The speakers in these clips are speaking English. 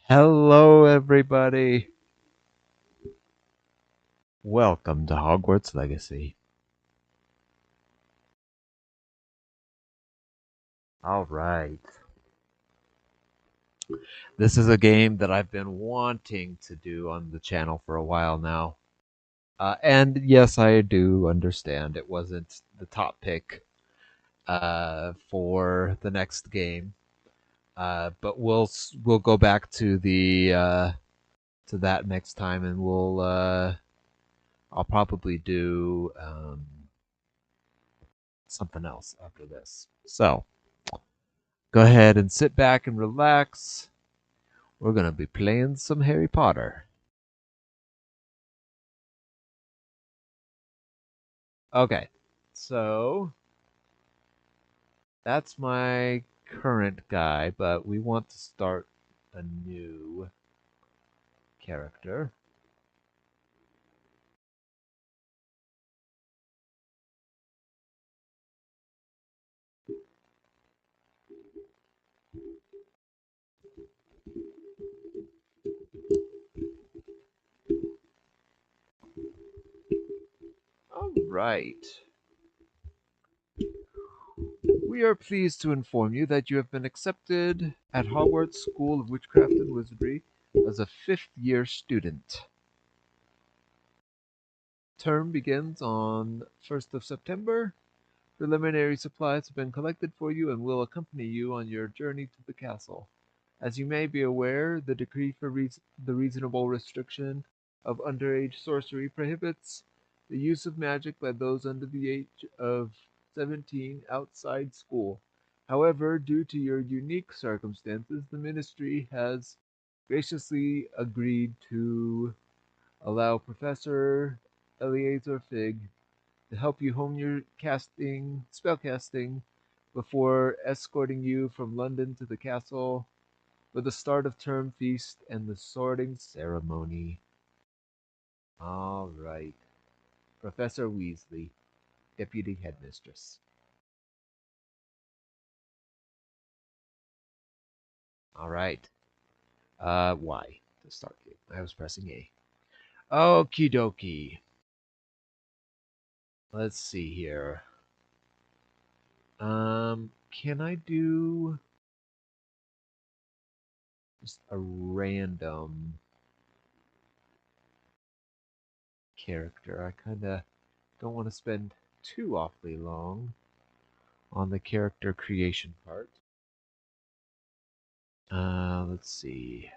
Hello, everybody. Welcome to Hogwarts Legacy. All right. This is a game that I've been wanting to do on the channel for a while now. And yes, I do understand it wasn't the top pick for the next game. But we'll go back to the to that next time, and I'll probably do something else after this. So go ahead and sit back and relax. We're going to be playing some Harry Potter. Okay, so that's my current guy, but we want to start a new character. All right. We are pleased to inform you that you have been accepted at Hogwarts School of Witchcraft and Wizardry as a fifth-year student. Term begins on 1st of September. Preliminary supplies have been collected for you and will accompany you on your journey to the castle. As you may be aware, the decree for the reasonable restriction of underage sorcery prohibits the use of magic by those under the age of 17 outside school. However, due to your unique circumstances, the Ministry has graciously agreed to allow Professor Eleazar Fig to help you hone your spellcasting before escorting you from London to the castle for the start of term feast and the sorting ceremony. All right. Professor Weasley, Deputy Headmistress. All right. Y to start game. I was pressing A. Okie dokie. Let's see here. Can I do just a random character? I kind of don't want to spend too awfully long on the character creation part. Let's see.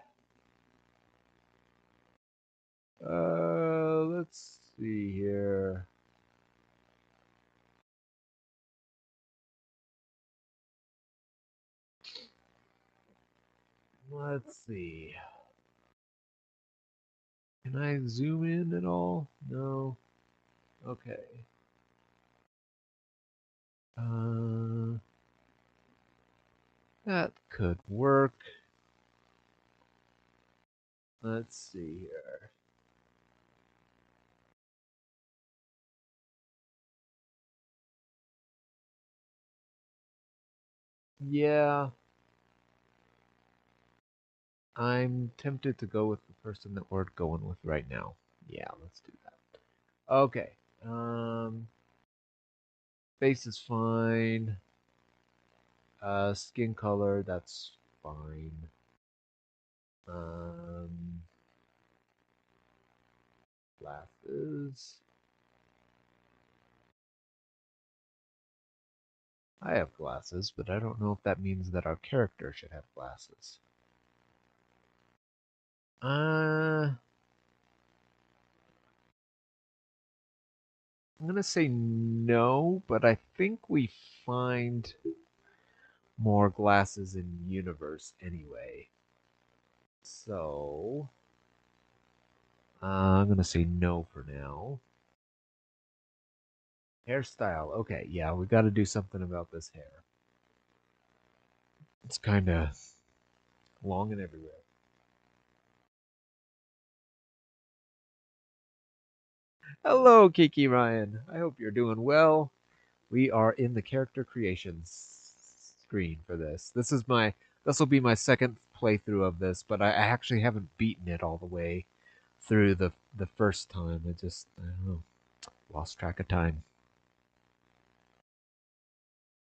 Let's see here. Let's see. Can I zoom in at all? No. Okay. Uh, that could work. Let's see here. Yeah, I'm tempted to go with the person that we're going with right now. Yeah, let's do that. Okay. Face is fine. Skin color, that's fine. Um, Glasses. I have glasses, but I don't know if that means that our character should have glasses. I'm gonna say no, but I think we find more glasses in universe anyway. So I'm gonna say no for now. Hairstyle. Okay, yeah, we got to do something about this hair. It's kind of long and everywhere. Hello, Kiki Ryan. I hope you're doing well. We are in the character creation screen for this. This will be my second playthrough of this, but I actually haven't beaten it all the way through the first time. I don't know, lost track of time.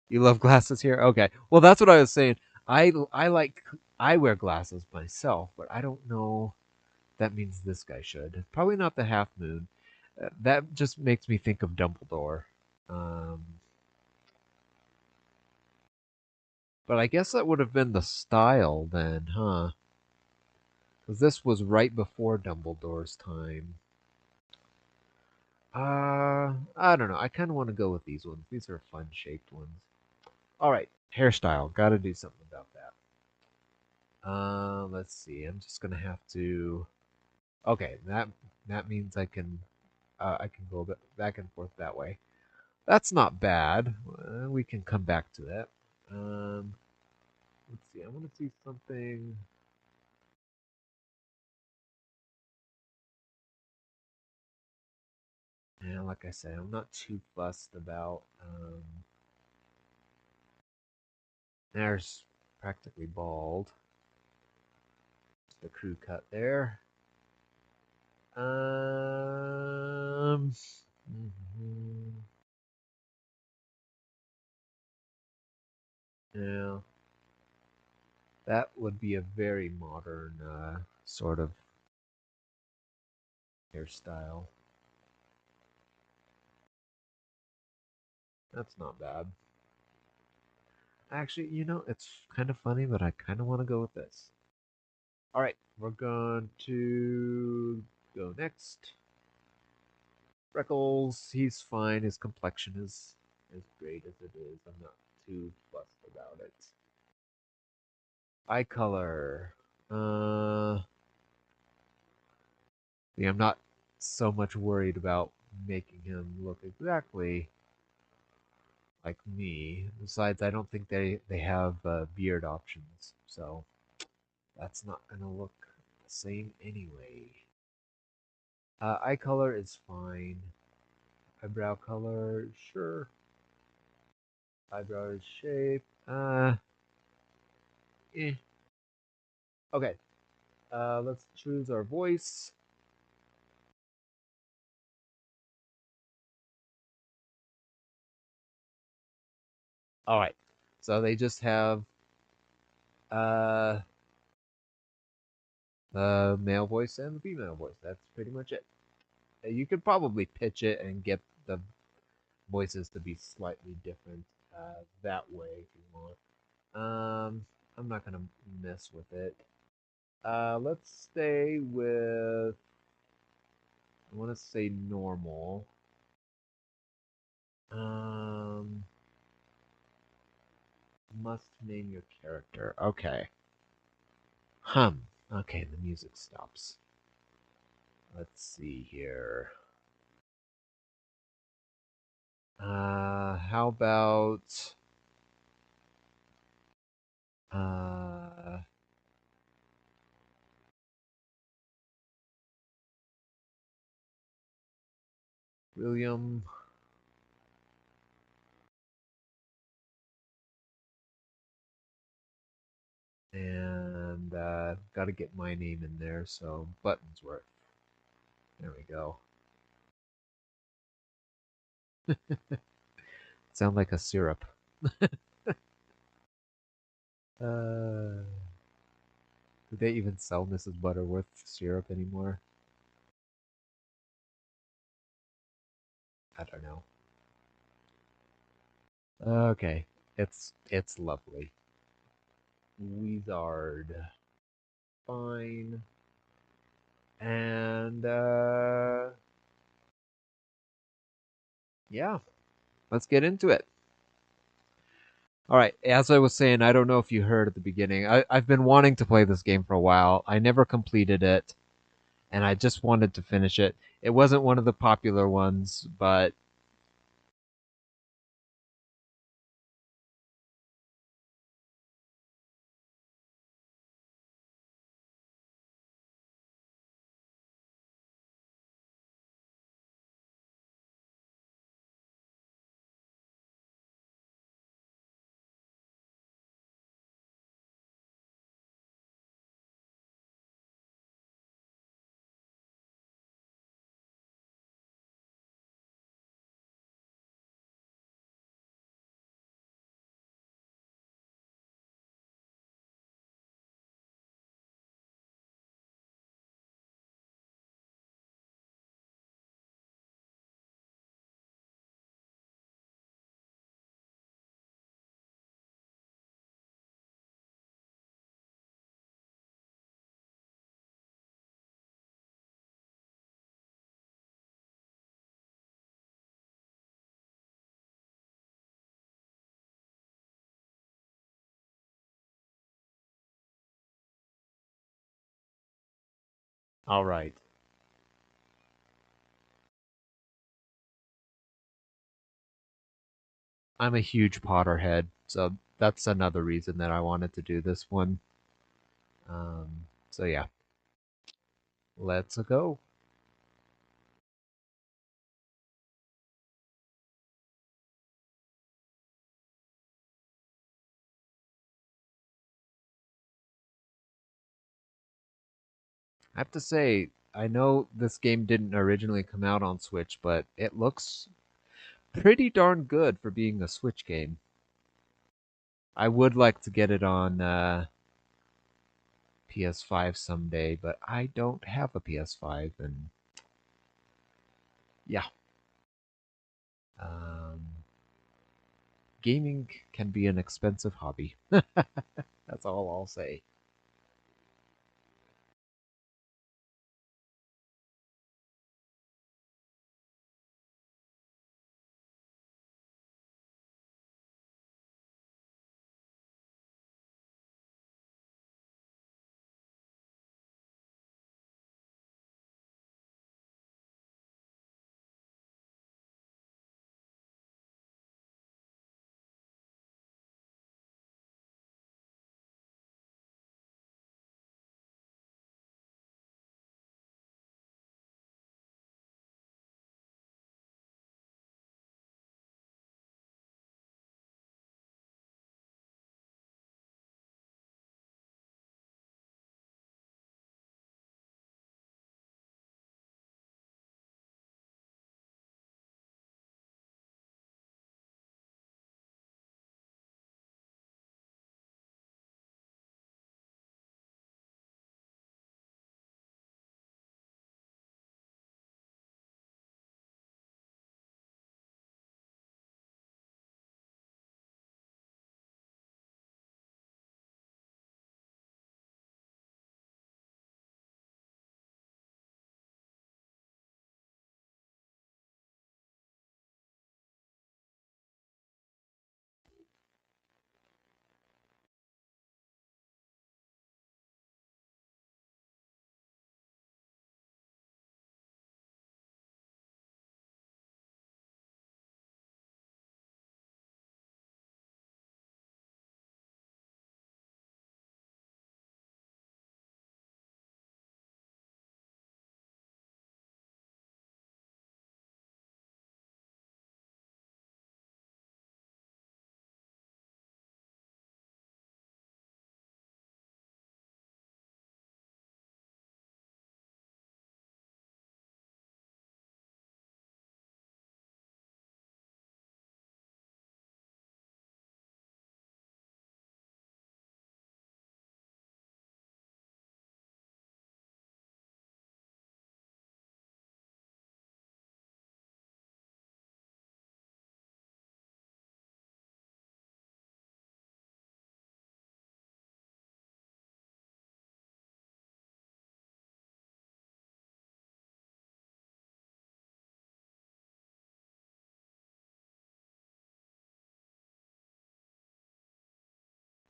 You love glasses here? Okay. Well, that's what I was saying. I like I wear glasses myself, but I don't know that means this guy should. Probably not the half moon. That just makes me think of Dumbledore. Um, but I guess that would have been the style then, huh? Because this was right before Dumbledore's time. I don't know. I kind of want to go with these ones. These are fun shaped ones. All right, hairstyle. Got to do something about that. Let's see. I'm just gonna have to. Okay, that means I can go back and forth that way. That's not bad. We can come back to that. Um, let's see. I want to see something. Yeah, like I said, I'm not too fussed about. There's practically bald. The crew cut there. Mhm. Yeah, that would be a very modern sort of hairstyle. That's not bad. Actually, it's kind of funny, but I kind of want to go with this. All right, we're going to go next. Freckles, he's fine. His complexion is as great as it is. I'm not too fussed about it. Eye color. Yeah, I'm not so much worried about making him look exactly like me. Besides, I don't think they have beard options, so that's not gonna look the same anyway. Eye color is fine. Eyebrow color, sure. Eyebrow shape, eh. Okay, let's choose our voice. All right, so they just have uh the male voice and the female voice. That's pretty much it. You could probably pitch it and get the voices to be slightly different that way if you want. I'm not gonna mess with it. Let's stay with. I want to say normal. Um, must name your character. Okay. Okay, the music stops. Let's see here. How about uh William and got to get my name in there. So Buttonsworth. There we go. Sound like a syrup. Do they even sell Mrs. Butterworth syrup anymore? I don't know. Okay, it's lovely. Wizard, fine, and yeah, let's get into it. All right, as I was saying, I don't know if you heard at the beginning. I've been wanting to play this game for a while. I never completed it, and I just wanted to finish it. It wasn't one of the popular ones, but All right. I'm a huge Potterhead, so that's another reason that I wanted to do this one. So yeah, let's go. I have to say, I know this game didn't originally come out on Switch, but it looks pretty darn good for being a Switch game. I would like to get it on PS5 someday, but I don't have a PS5, and yeah, um, gaming can be an expensive hobby. That's all I'll say.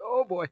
Oh boy.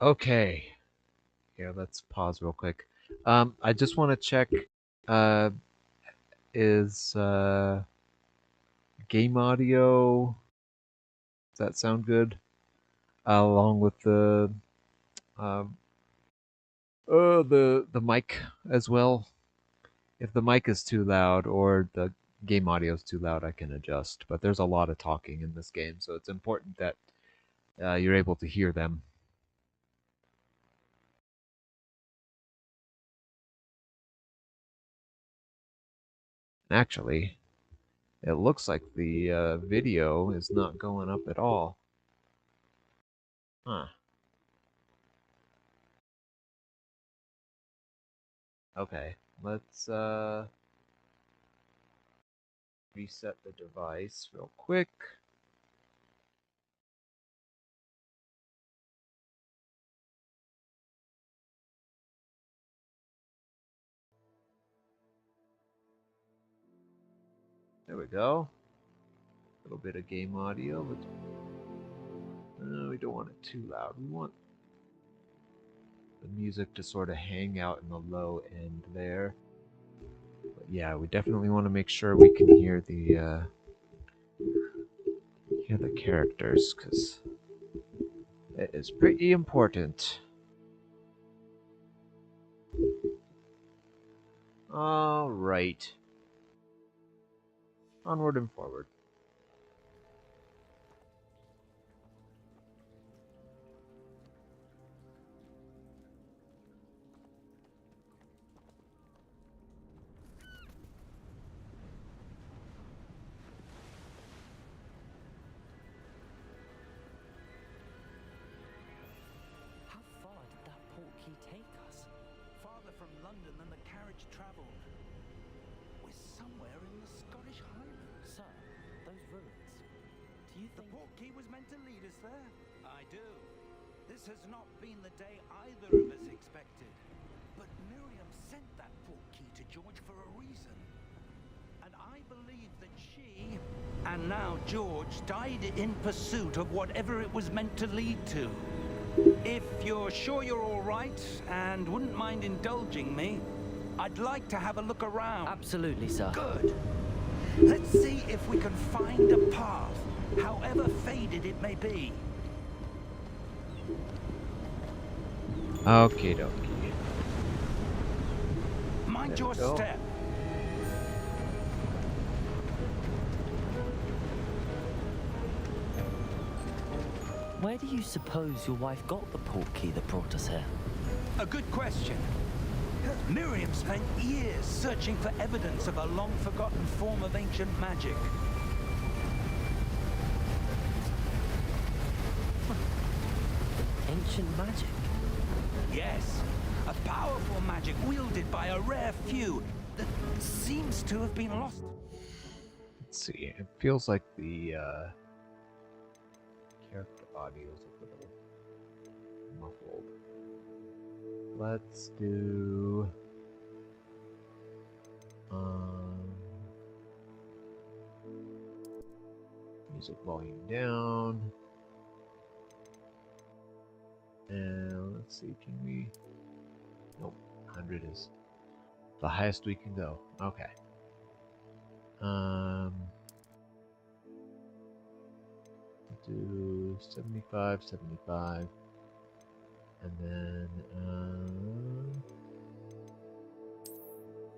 Okay. Here, let's pause real quick. I just want to check. Uh, is game audio? Does that sound good? Along with um, the mic as well. If the mic is too loud or the game audio is too loud, I can adjust. But there's a lot of talking in this game, so it's important that you're able to hear them. Actually, it looks like the video is not going up at all. Huh. Okay. Let's reset the device real quick. There we go. A little bit of game audio. We don't want it too loud. We want the music to sort of hang out in the low end there. But yeah, we definitely want to make sure we can hear the characters because it is pretty important. All right, onward and forward. How far did that portkey take us? Farther from London than the carriage travelled. We're somewhere in the Scottish Highlands. Sir, those ruins. Do you The think... portkey was meant to lead us there? I do. This has not been the day either of us expected. But Miriam sent that portkey to George for a reason. And I believe that she, and now George, died in pursuit of whatever it was meant to lead to. If you're sure you're all right and wouldn't mind indulging me, I'd like to have a look around. Absolutely, sir. Good. Let's see if we can find a path, however faded it may be. Okie dokie. Mind There your we go. step. Where do you suppose your wife got the portkey that brought us here? A good question. Miriam spent years searching for evidence of a long-forgotten form of ancient magic. Ancient magic? Yes, a powerful magic wielded by a rare few that seems to have been lost. Let's see. It feels like the character audio is a little muffled. Let's do music volume down. And let's see, can we? Nope, 100 is the highest we can go. Okay. Do 75, 75, and then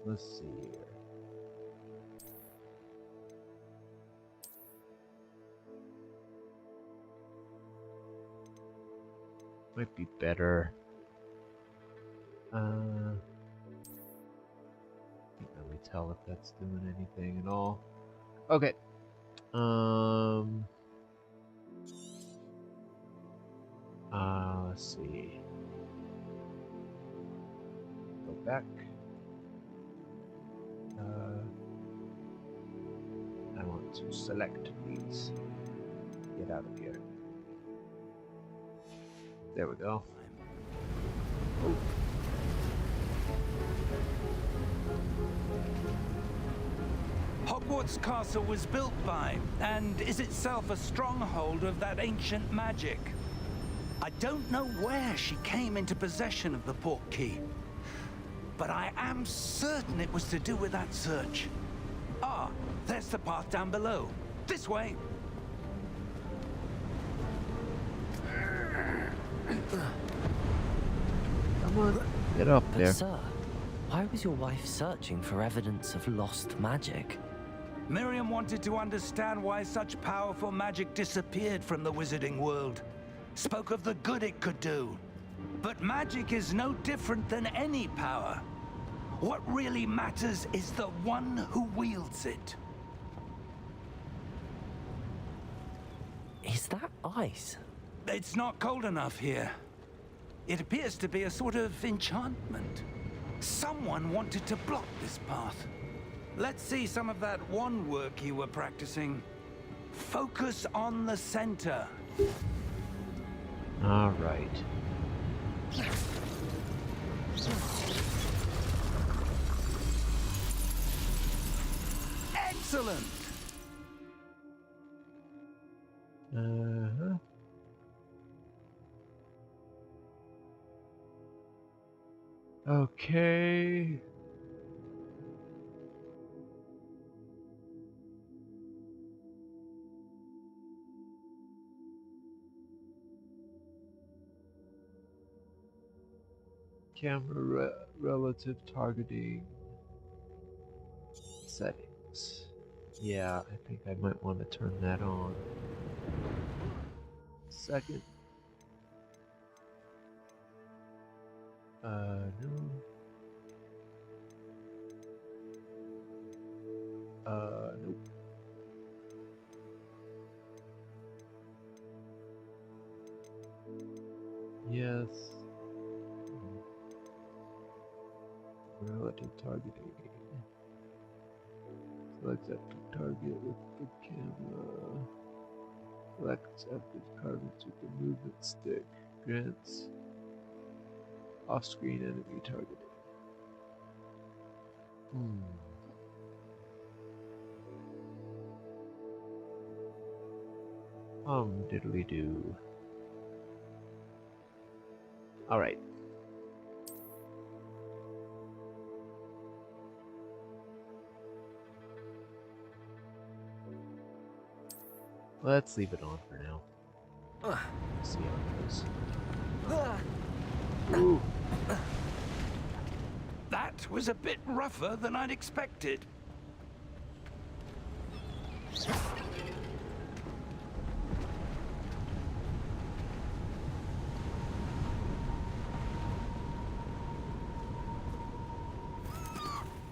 let's see here. Might be better. Can't really tell if that's doing anything at all. Okay. Let's see. Go back. I want to select these. Get out of here. There we go. Oh. Hogwarts Castle was built by, and is itself a stronghold of that ancient magic. I don't know where she came into possession of the portkey, but I am certain it was to do with that search. Ah, there's the path down below. This way. Come on, get up But there. sir, why was your wife searching for evidence of lost magic? Miriam wanted to understand why such powerful magic disappeared from the wizarding world. Spoke of the good it could do. But magic is no different than any power. What really matters is the one who wields it. Is that ice? It's not cold enough here. It appears to be a sort of enchantment. Someone wanted to block this path. Let's see some of that wand work you were practicing. Focus on the center. All right. Excellent! Uh-huh. Okay. Camera relative targeting settings. Yeah, I think I might want to turn that on. Second. No. Nope. Yes. Relative targeting. Select active target with the camera. Select active targets with the movement stick. Grants off-screen enemy targeting. Diddly do. Alright. Let's leave it on for now. See how it goes. Ooh. That was a bit rougher than I'd expected.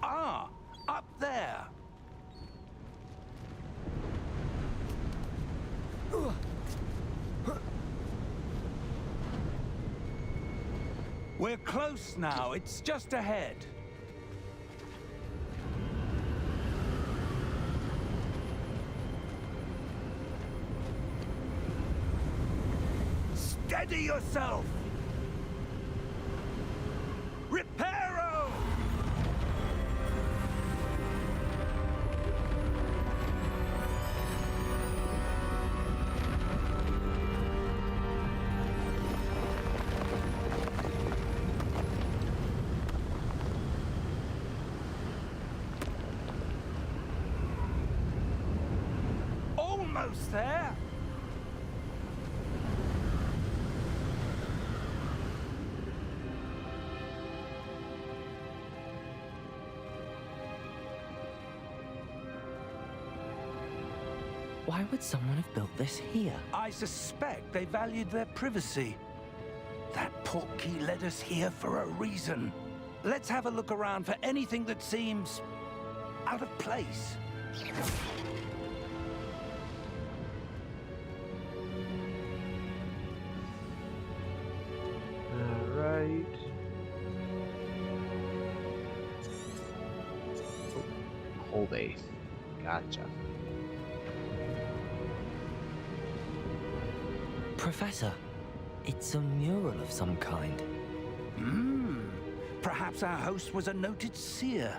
Ah, up there. We're close now. It's just ahead. Steady yourself! Reparo! Almost there. Why would someone have built this here? I suspect they valued their privacy. That portkey led us here for a reason. Let's have a look around for anything that seems out of place. Alright. Hold A. Gotcha. Professor, it's a mural of some kind. Perhaps our host was a noted seer.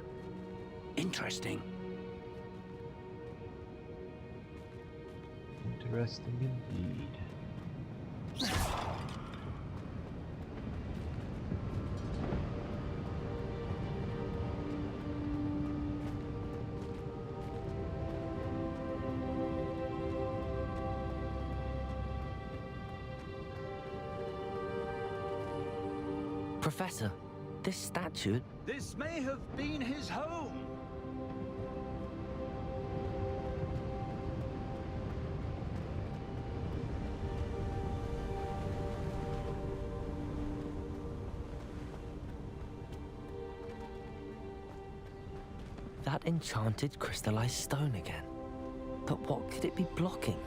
Interesting. Interesting indeed. Professor, this statue... This may have been his home. That enchanted crystallized stone again. But what could it be blocking?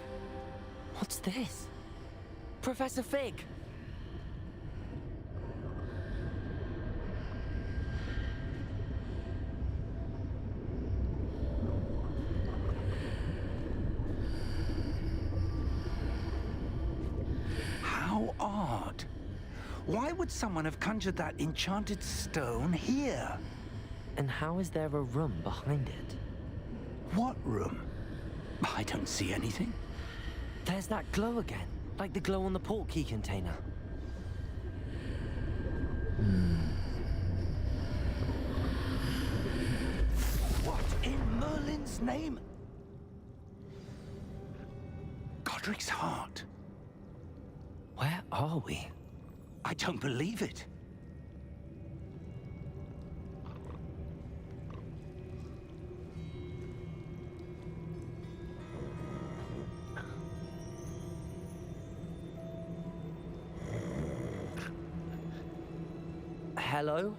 What's this? Professor Fig! How odd. Why would someone have conjured that enchanted stone here? And how is there a room behind it? What room? I don't see anything. There's that glow again, like the glow on the portkey container. What in Merlin's name? Godric's heart. Where are we? I don't believe it. Hello?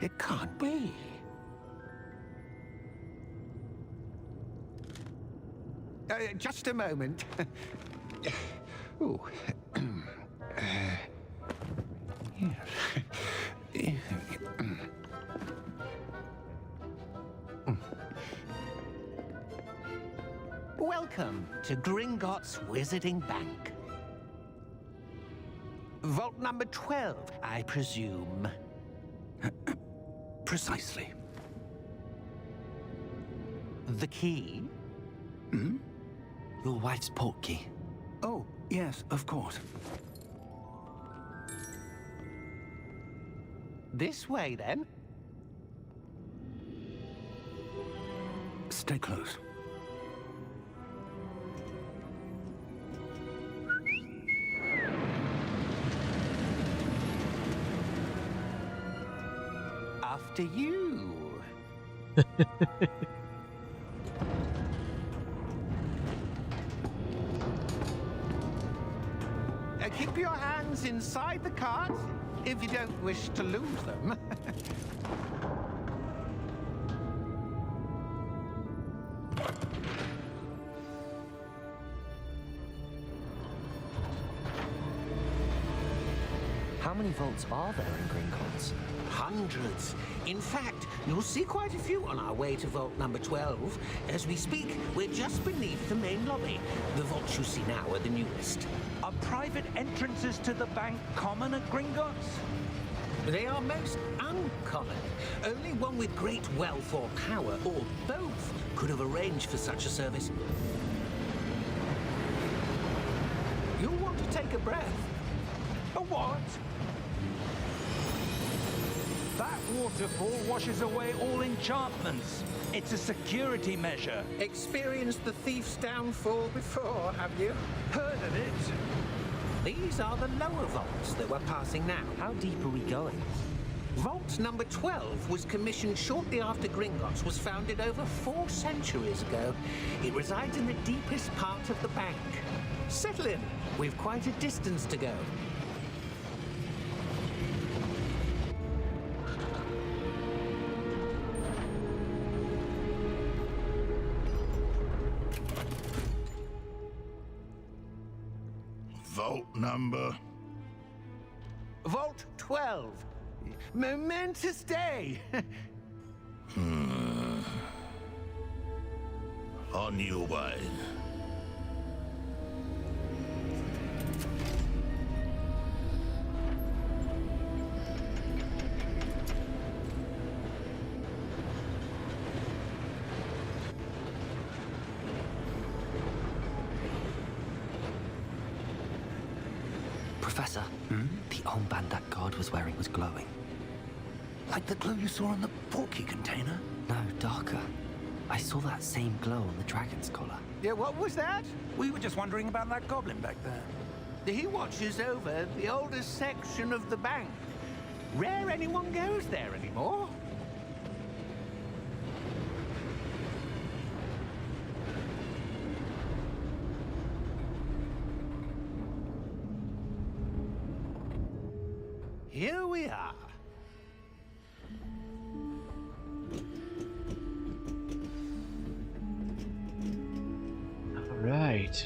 It can't be. Just a moment. Ooh. Welcome to Gringotts Wizarding Bank. Vault number 12, I presume. Precisely. The key? Hmm? Your wife's portkey. Oh, yes, of course. This way, then. Stay close. After you. Keep your hands inside the cart if you don't wish to lose them. How many vaults are there in Gringotts? Hundreds. In fact, you'll see quite a few on our way to vault number 12. As we speak, we're just beneath the main lobby. The vaults you see now are the newest. Are private entrances to the bank common at Gringotts? They are most uncommon. Only one with great wealth or power, or both, could have arranged for such a service. You'll want to take a breath. A what? That waterfall washes away all enchantments. It's a security measure. Experienced the thief's downfall before, have you? Heard of it? These are the lower vaults that we're passing now. How deep are we going? Vault number 12 was commissioned shortly after Gringotts was founded over 4 centuries ago. It resides in the deepest part of the bank. Settle in. We've quite a distance to go. Vault number? Vault 12. Momentous day. On your way. Professor. The armband that guard was wearing was glowing. Like the glow you saw in the portkey container? No, darker. I saw that same glow on the dragon's collar. Yeah, what was that? We were just wondering about that goblin back there. He watches over the oldest section of the bank. Rare anyone goes there anymore. Here we are. Right.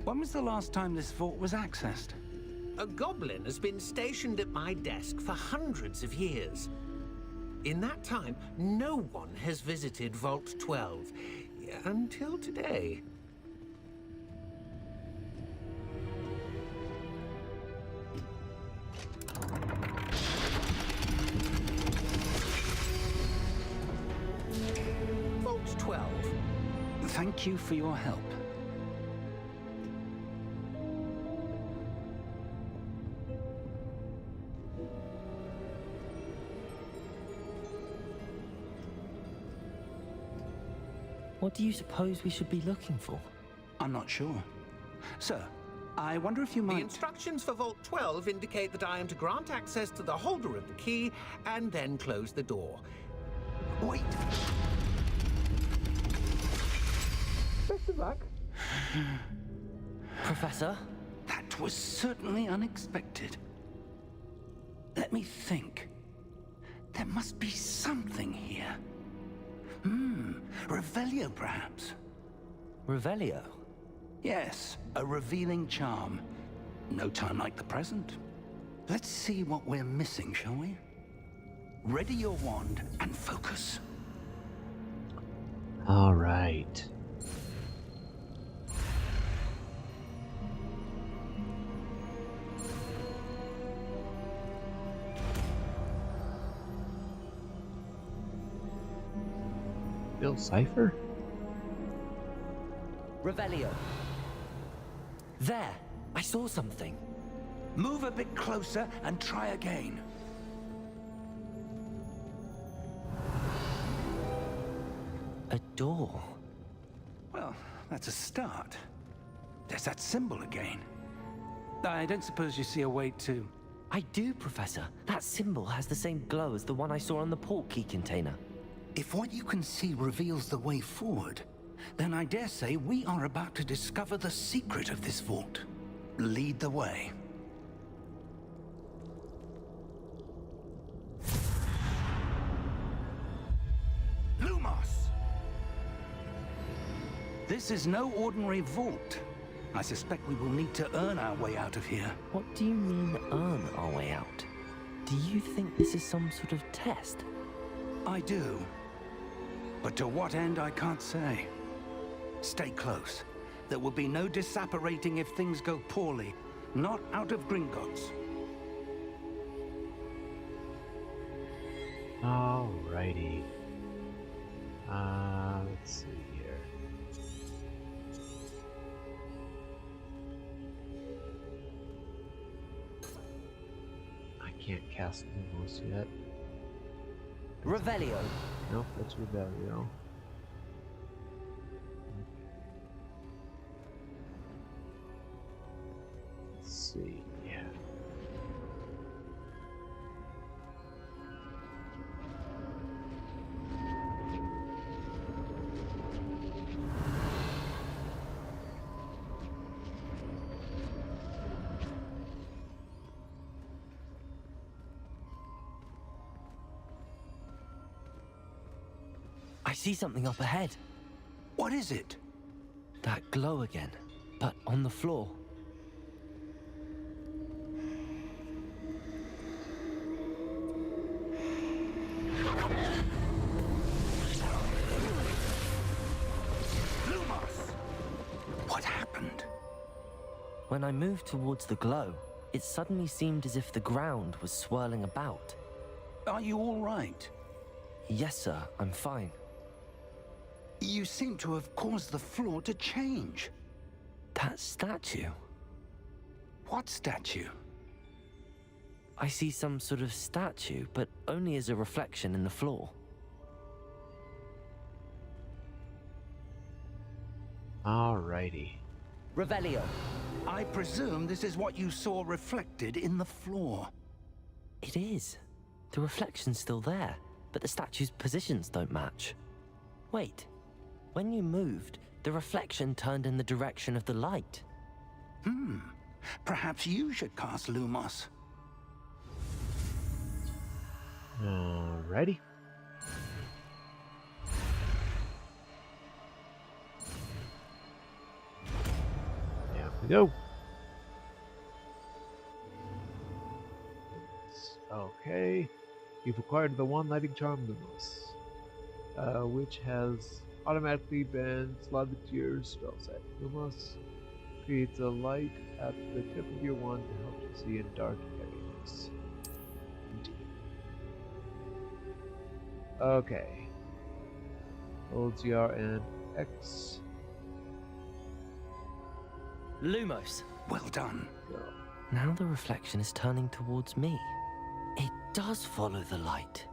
When was the last time this vault was accessed? A goblin has been stationed at my desk for hundreds of years. In that time, no one has visited Vault 12 until today. Vault 12. Thank you for your help. What do you suppose we should be looking for? I'm not sure. Sir, I wonder if you The might... instructions for Vault 12 indicate that I am to grant access to the holder of the key and then close the door. Wait! Best of luck. Professor? That was certainly unexpected. Let me think. There must be something here. Revelio, perhaps? Revelio? Yes, a revealing charm. No time like the present. Let's see what we're missing, shall we? Ready your wand and focus. All right. Bill Cipher? Revelio. There! I saw something. Move a bit closer and try again. A door. Well, that's a start. There's that symbol again. I don't suppose you see a way to... I do, Professor. That symbol has the same glow as the one I saw on the portkey container. If what you can see reveals the way forward, then I dare say we are about to discover the secret of this vault. Lead the way. Lumos! This is no ordinary vault. I suspect we will need to earn our way out of here. What do you mean, earn our way out? Do you think this is some sort of test? I do. But to what end, I can't say. Stay close. There will be no disapparating if things go poorly. Not out of Gringotts. Alrighty. Let's see here. I can't cast Lumos yet. Revelio. Nope, that's Revelio. Let's see. Yeah. I see something up ahead. What is it? That glow again, but on the floor. Lumos! What happened? When I moved towards the glow, it suddenly seemed as if the ground was swirling about. Are you all right? Yes, sir, I'm fine. You seem to have caused the floor to change. That statue? What statue? I see some sort of statue, but only as a reflection in the floor. Alrighty. Revelio. I presume this is what you saw reflected in the floor. It is. The reflection's still there, but the statue's positions don't match. Wait. When you moved, the reflection turned in the direction of the light. Perhaps you should cast Lumos. Alrighty. There we go. Okay. You've acquired the one lighting charm Lumos, which has automatically been slotted to your spell set. Lumos creates a light at the tip of your wand to help you see in dark areas. Okay. Hold GR and X. Lumos. Well done. Go. Now the reflection is turning towards me. It does follow the light.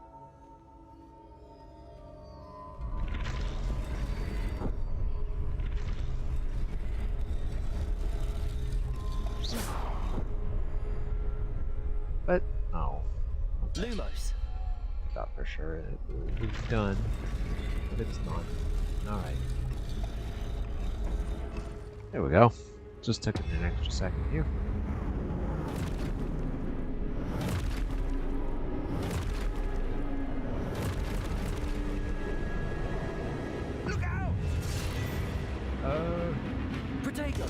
But, oh. Lumos. I thought for sure it was done, but it's not. Alright. There we go. Just took it an extra second here. Look out! Protego.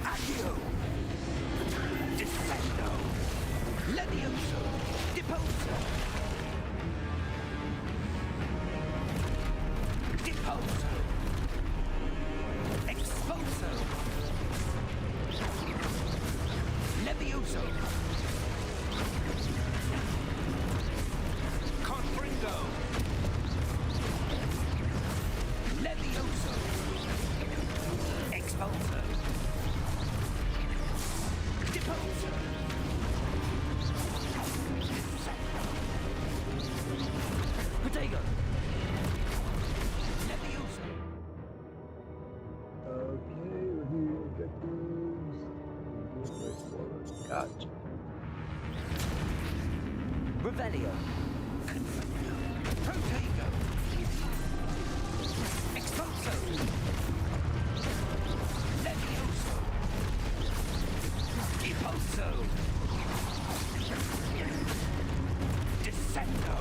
Accio! Descendo! Levioso! Deposo! Deposo! Exposo! Levioso! Confringo! Levioso! Exposo! Deposo! Protego. Levioso! Okay, review objectives. Race forward. Gotcha. Revelio. Protego! Expulso! Levioso! Expulso! Descendo!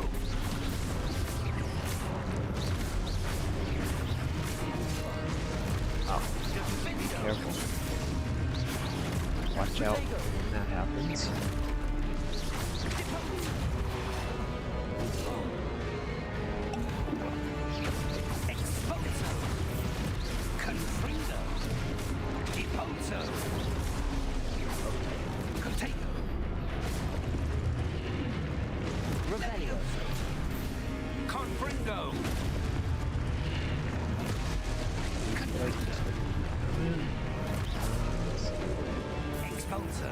Oh, careful. Watch out when that happens. Expulso! Confrido! Expulso! Protego! Revelio. Confringo! Expulso!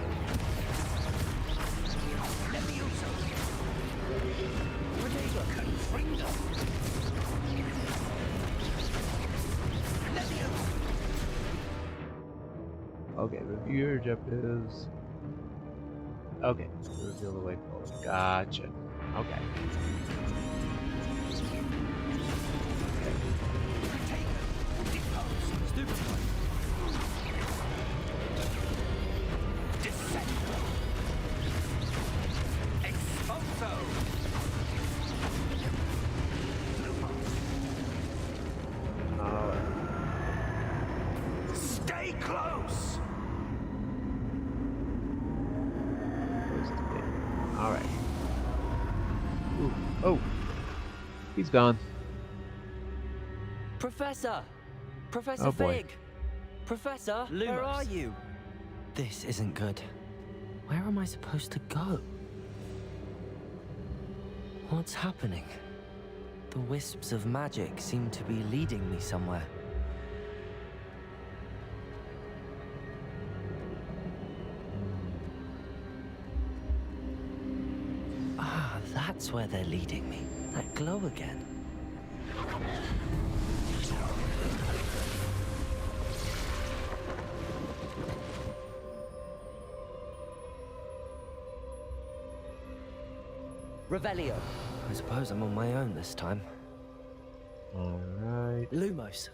Levioso! Protego! Confringo! Levioso! Okay, review your objectives. Okay, reveal the way forward. Gotcha. Okay. Protego! Depose! Stupefy. Descendo! Expulso! Lumos! Alright. Stay close! Alright. Ooh. Oh! He's gone. Professor! Professor Oh, boy. Fig! Professor, Lumos. where are you? This isn't good. Where am I supposed to go? What's happening? The wisps of magic seem to be leading me somewhere. That's where they're leading me. That glow again. Revelio. I suppose I'm on my own this time. Alright. Lumos.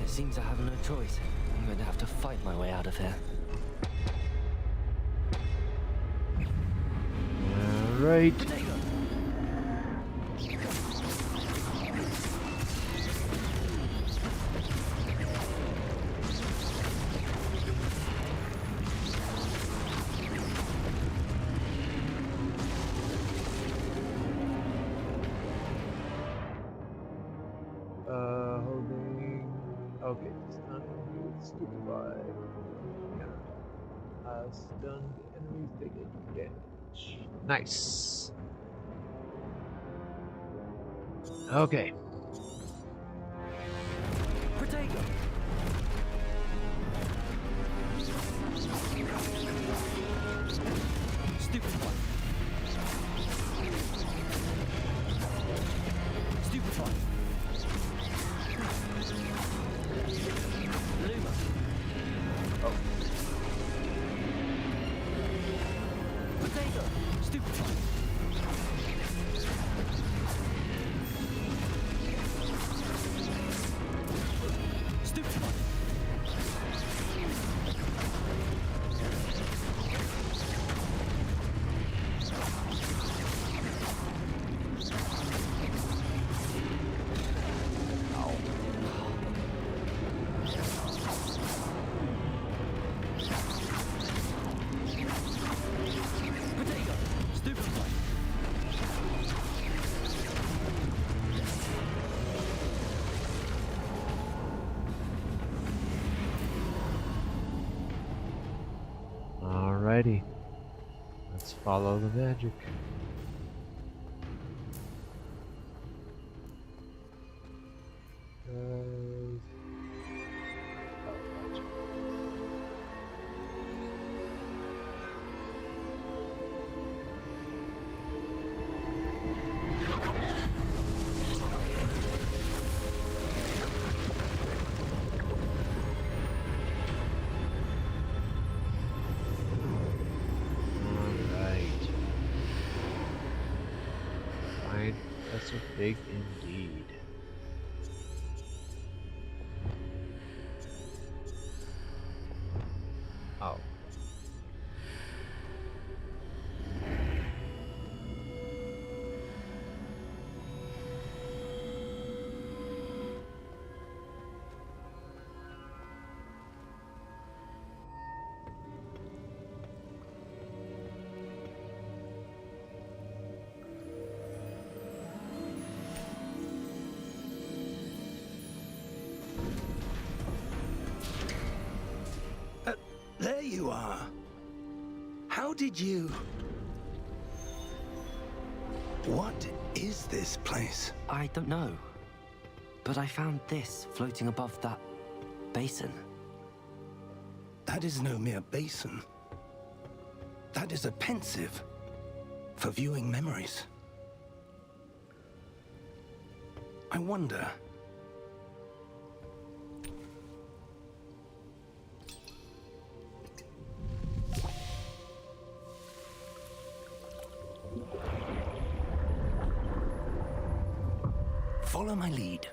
It seems I have no choice. I'm going to have to fight my way out of here. Alright. Holding. Okay, stun stupefy. Stunned enemies taking damage. Nice. Okay. Protego. Stupid one. Stupid one. Luma. Potato. Stupid one. Stupid one. Potato. Stupid one. Alrighty. Let's follow the magic. Alright. Find Professor Big indeed. Oh. There you are. How did you... What is this place? I don't know. But I found this floating above that basin. That is no mere basin. That is a pensive for viewing memories. I wonder... Follow my lead.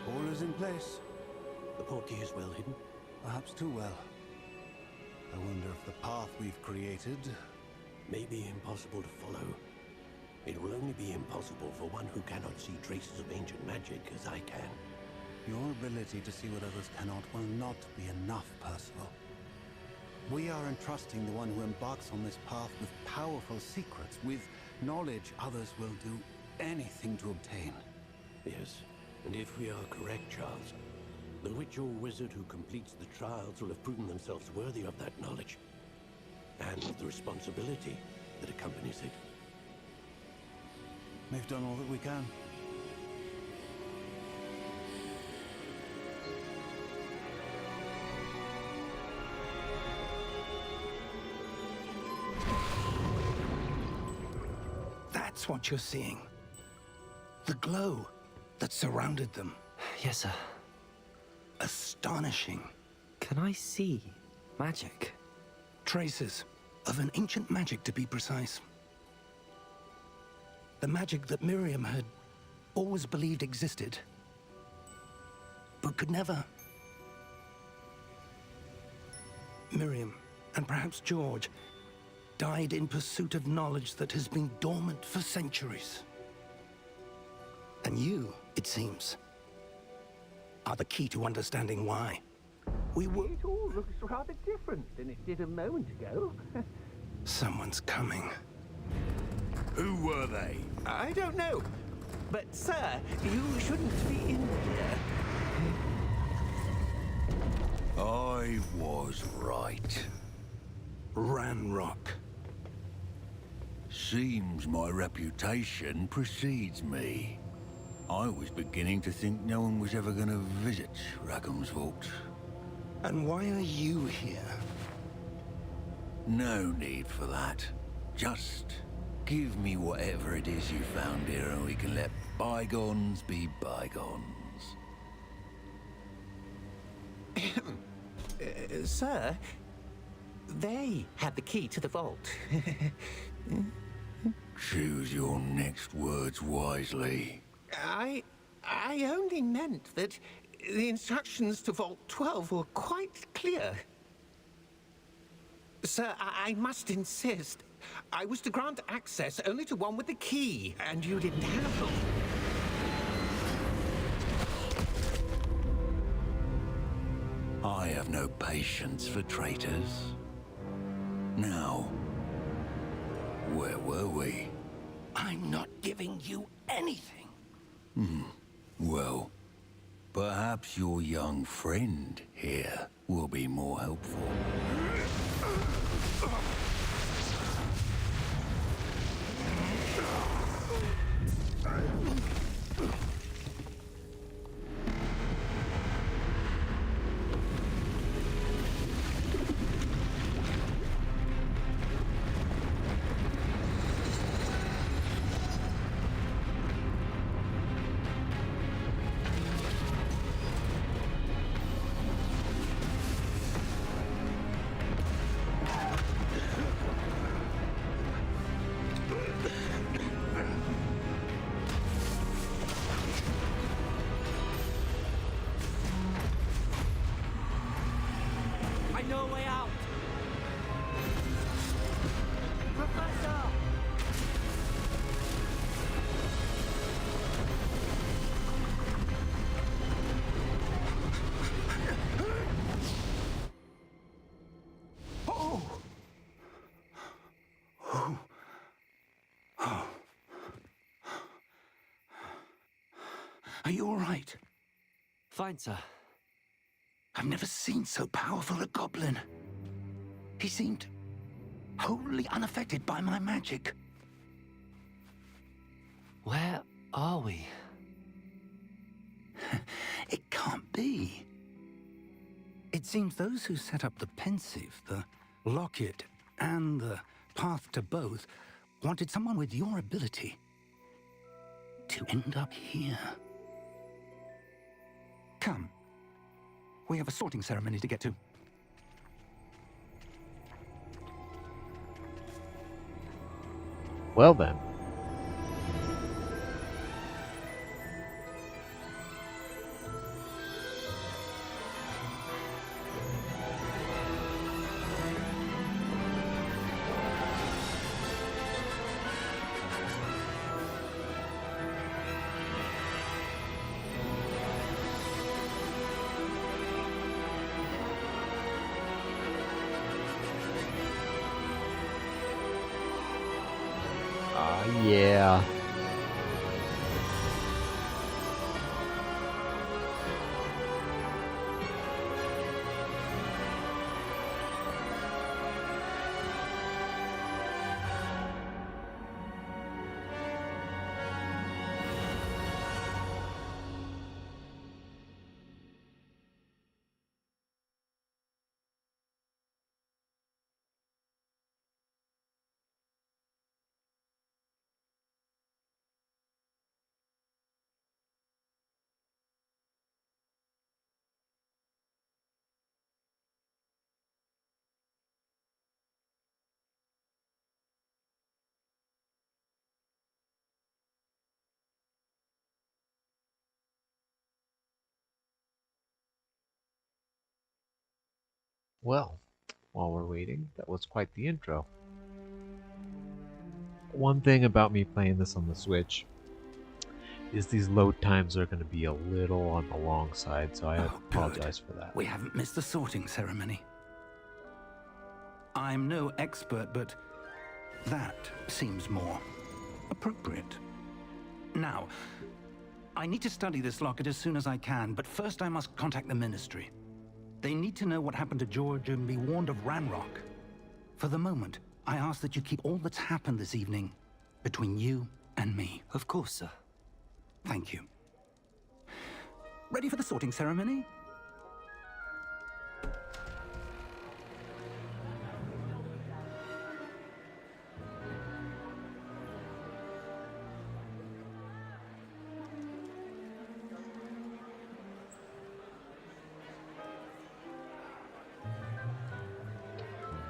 All is in place. The portkey is well hidden. Perhaps too well. I wonder if the path we've created... May be impossible to follow. It will only be impossible for one who cannot see traces of ancient magic as I can. Your ability to see what others cannot will not be enough, Percival. We are entrusting the one who embarks on this path with powerful secrets, with knowledge others will do anything to obtain. Yes, and if we are correct, Charles, the witch or wizard who completes the trials will have proven themselves worthy of that knowledge, and of the responsibility that accompanies it. We've done all that we can. That's what you're seeing. The glow that surrounded them. Yes, sir. Astonishing. Can I see magic? Traces of an ancient magic, to be precise. The magic that Miriam had always believed existed, but could never. Miriam, and perhaps George, died in pursuit of knowledge that has been dormant for centuries. And you, it seems, are the key to understanding why. We were... It all looks rather different than it did a moment ago. Someone's coming. Who were they? I don't know. But, sir, you shouldn't be in here. I was right. Ranrock. Seems my reputation precedes me. I was beginning to think no one was ever going to visit Rackham's vault. And why are you here? No need for that. Just give me whatever it is you found here and we can let bygones be bygones. Sir, they had the key to the vault. Choose your next words wisely. I only meant that the instructions to Vault 12 were quite clear. Sir, I must insist. I was to grant access only to one with the key, and you didn't have them. I have no patience for traitors. Now, where were we? I'm not giving you anything. Well, perhaps your young friend here will be more helpful. I know a way out! Professor! Are you all right? Fine, sir. I've never seen so powerful a goblin. He seemed wholly unaffected by my magic. Where are we? It can't be. It seems those who set up the pensive, the locket, and the path to both wanted someone with your ability to end up here. Come. We have a sorting ceremony to get to. Well then. Yeah. Well, while we're waiting, that was quite the intro. One thing about me playing this on the Switch is these load times are going to be a little on the long side, so I Oh, good. apologize for that. We haven't missed the sorting ceremony. I'm no expert, but that seems more appropriate. Now, I need to study this locket as soon as I can, but first I must contact the Ministry. They need to know what happened to George and be warned of Ranrock. For the moment, I ask that you keep all that's happened this evening between you and me. Of course, sir. Thank you. Ready for the sorting ceremony?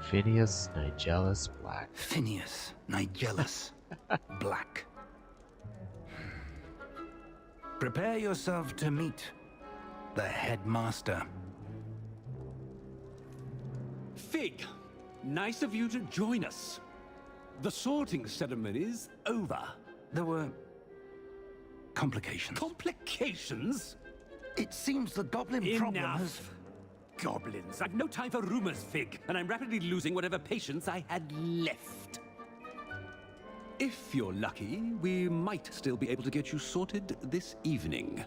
Phineas Nigellus Black. Phineas Nigellus Black. Prepare yourself to meet the headmaster. Fig, nice of you to join us. The sorting ceremony's over. There were complications. Complications? It seems the goblin problem has... Enough. Goblins. I've no time for rumors, Fig, and I'm rapidly losing whatever patience I had left. If you're lucky, we might still be able to get you sorted this evening.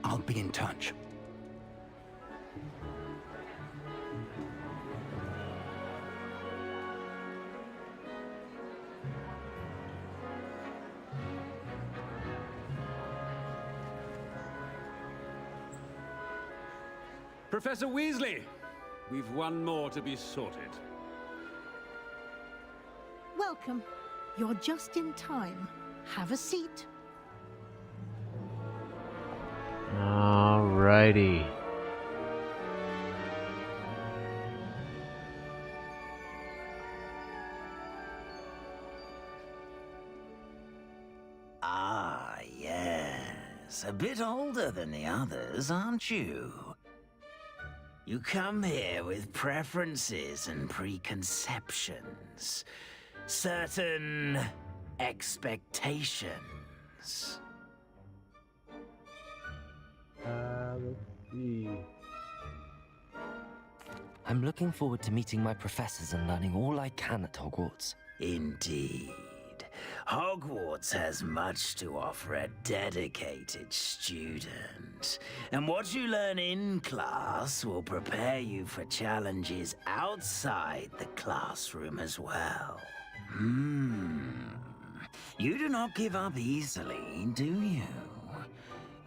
I'll be in touch. Professor Weasley, we've one more to be sorted. Welcome. You're just in time. Have a seat. Alrighty. Ah, yes. A bit older than the others, aren't you? You come here with preferences and preconceptions. Certain expectations. Let's see. I'm looking forward to meeting my professors and learning all I can at Hogwarts. Indeed. Hogwarts has much to offer a dedicated student. And what you learn in class will prepare you for challenges outside the classroom as well. You do not give up easily, do you?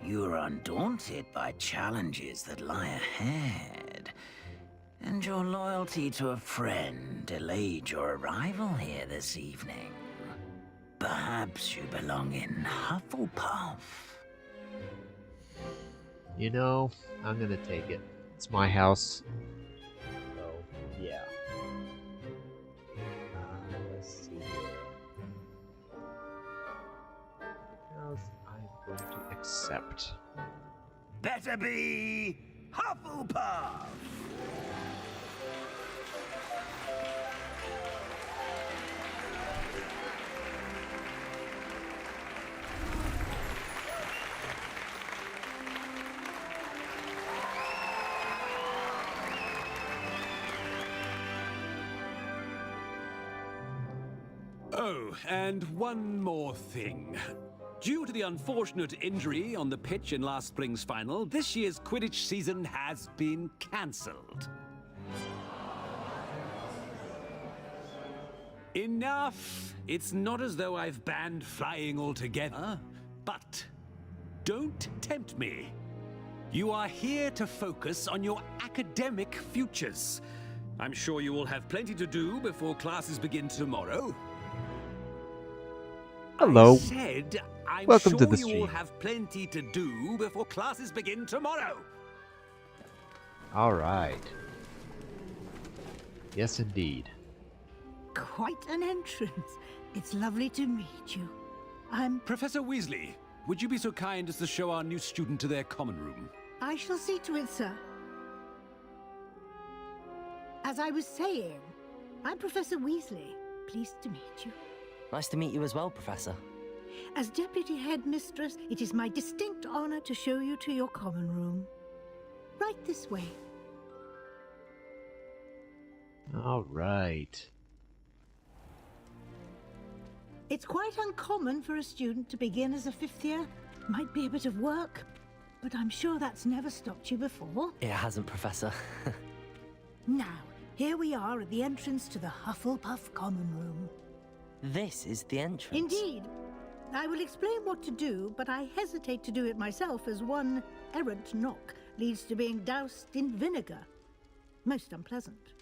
You are undaunted by challenges that lie ahead. And your loyalty to a friend delayed your arrival here this evening. Perhaps you belong in Hufflepuff. You know, I'm gonna take it. It's my house. So, yeah. Let's see here. Else I'm going to accept. Better be Hufflepuff! Oh, and one more thing. Due to the unfortunate injury on the pitch in last spring's final, this year's Quidditch season has been cancelled. Enough! It's not as though I've banned flying altogether, but don't tempt me. You are here to focus on your academic futures. I'm sure you will have plenty to do before classes begin tomorrow. Hello. I said, I'm Welcome sure to the you will stream. have plenty to do before classes begin tomorrow. All right. Yes, indeed. Quite an entrance. It's lovely to meet you. Professor Weasley, would you be so kind as to show our new student to their common room? I shall see to it, sir. As I was saying, I'm Professor Weasley. Pleased to meet you. Nice to meet you as well, Professor. As Deputy Headmistress, it is my distinct honor to show you to your common room. Right this way. All right. It's quite uncommon for a student to begin as a fifth year. Might be a bit of work, but I'm sure that's never stopped you before. It hasn't, Professor. Now, here we are at the entrance to the Hufflepuff common room. This is the entrance. Indeed. I will explain what to do, but I hesitate to do it myself as one errant knock leads to being doused in vinegar. Most unpleasant.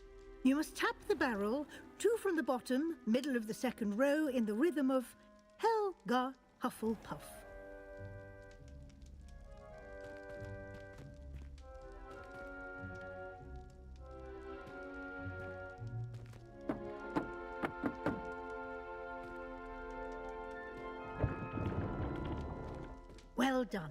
You must tap the barrel, 2 from the bottom, middle of the second row, in the rhythm of Helga Hufflepuff. Well done.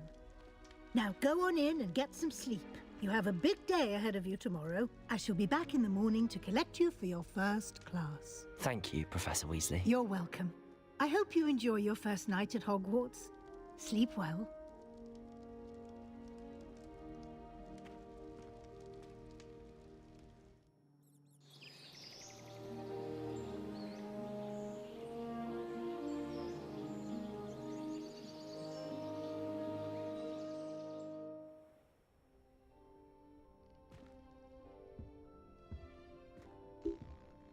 Now go on in and get some sleep. You have a big day ahead of you tomorrow. I shall be back in the morning to collect you for your first class. Thank you, Professor Weasley. You're welcome. I hope you enjoy your first night at Hogwarts. Sleep well.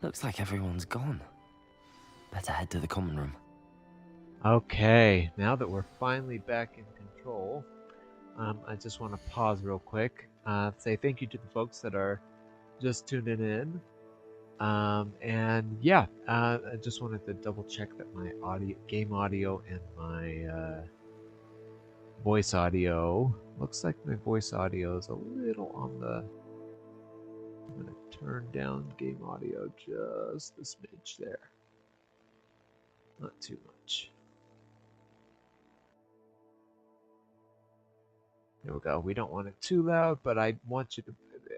Looks like everyone's gone. Better head to the common room. Okay, now that we're finally back in control, I just want to pause real quick, say thank you to the folks that are just tuning in. And yeah, I just wanted to double check that my game audio and my voice audio, looks like my voice audio is a little on the, I'm going to turn down game audio just a smidge there. Not too much. There we go. We don't want it too loud, but I want you to,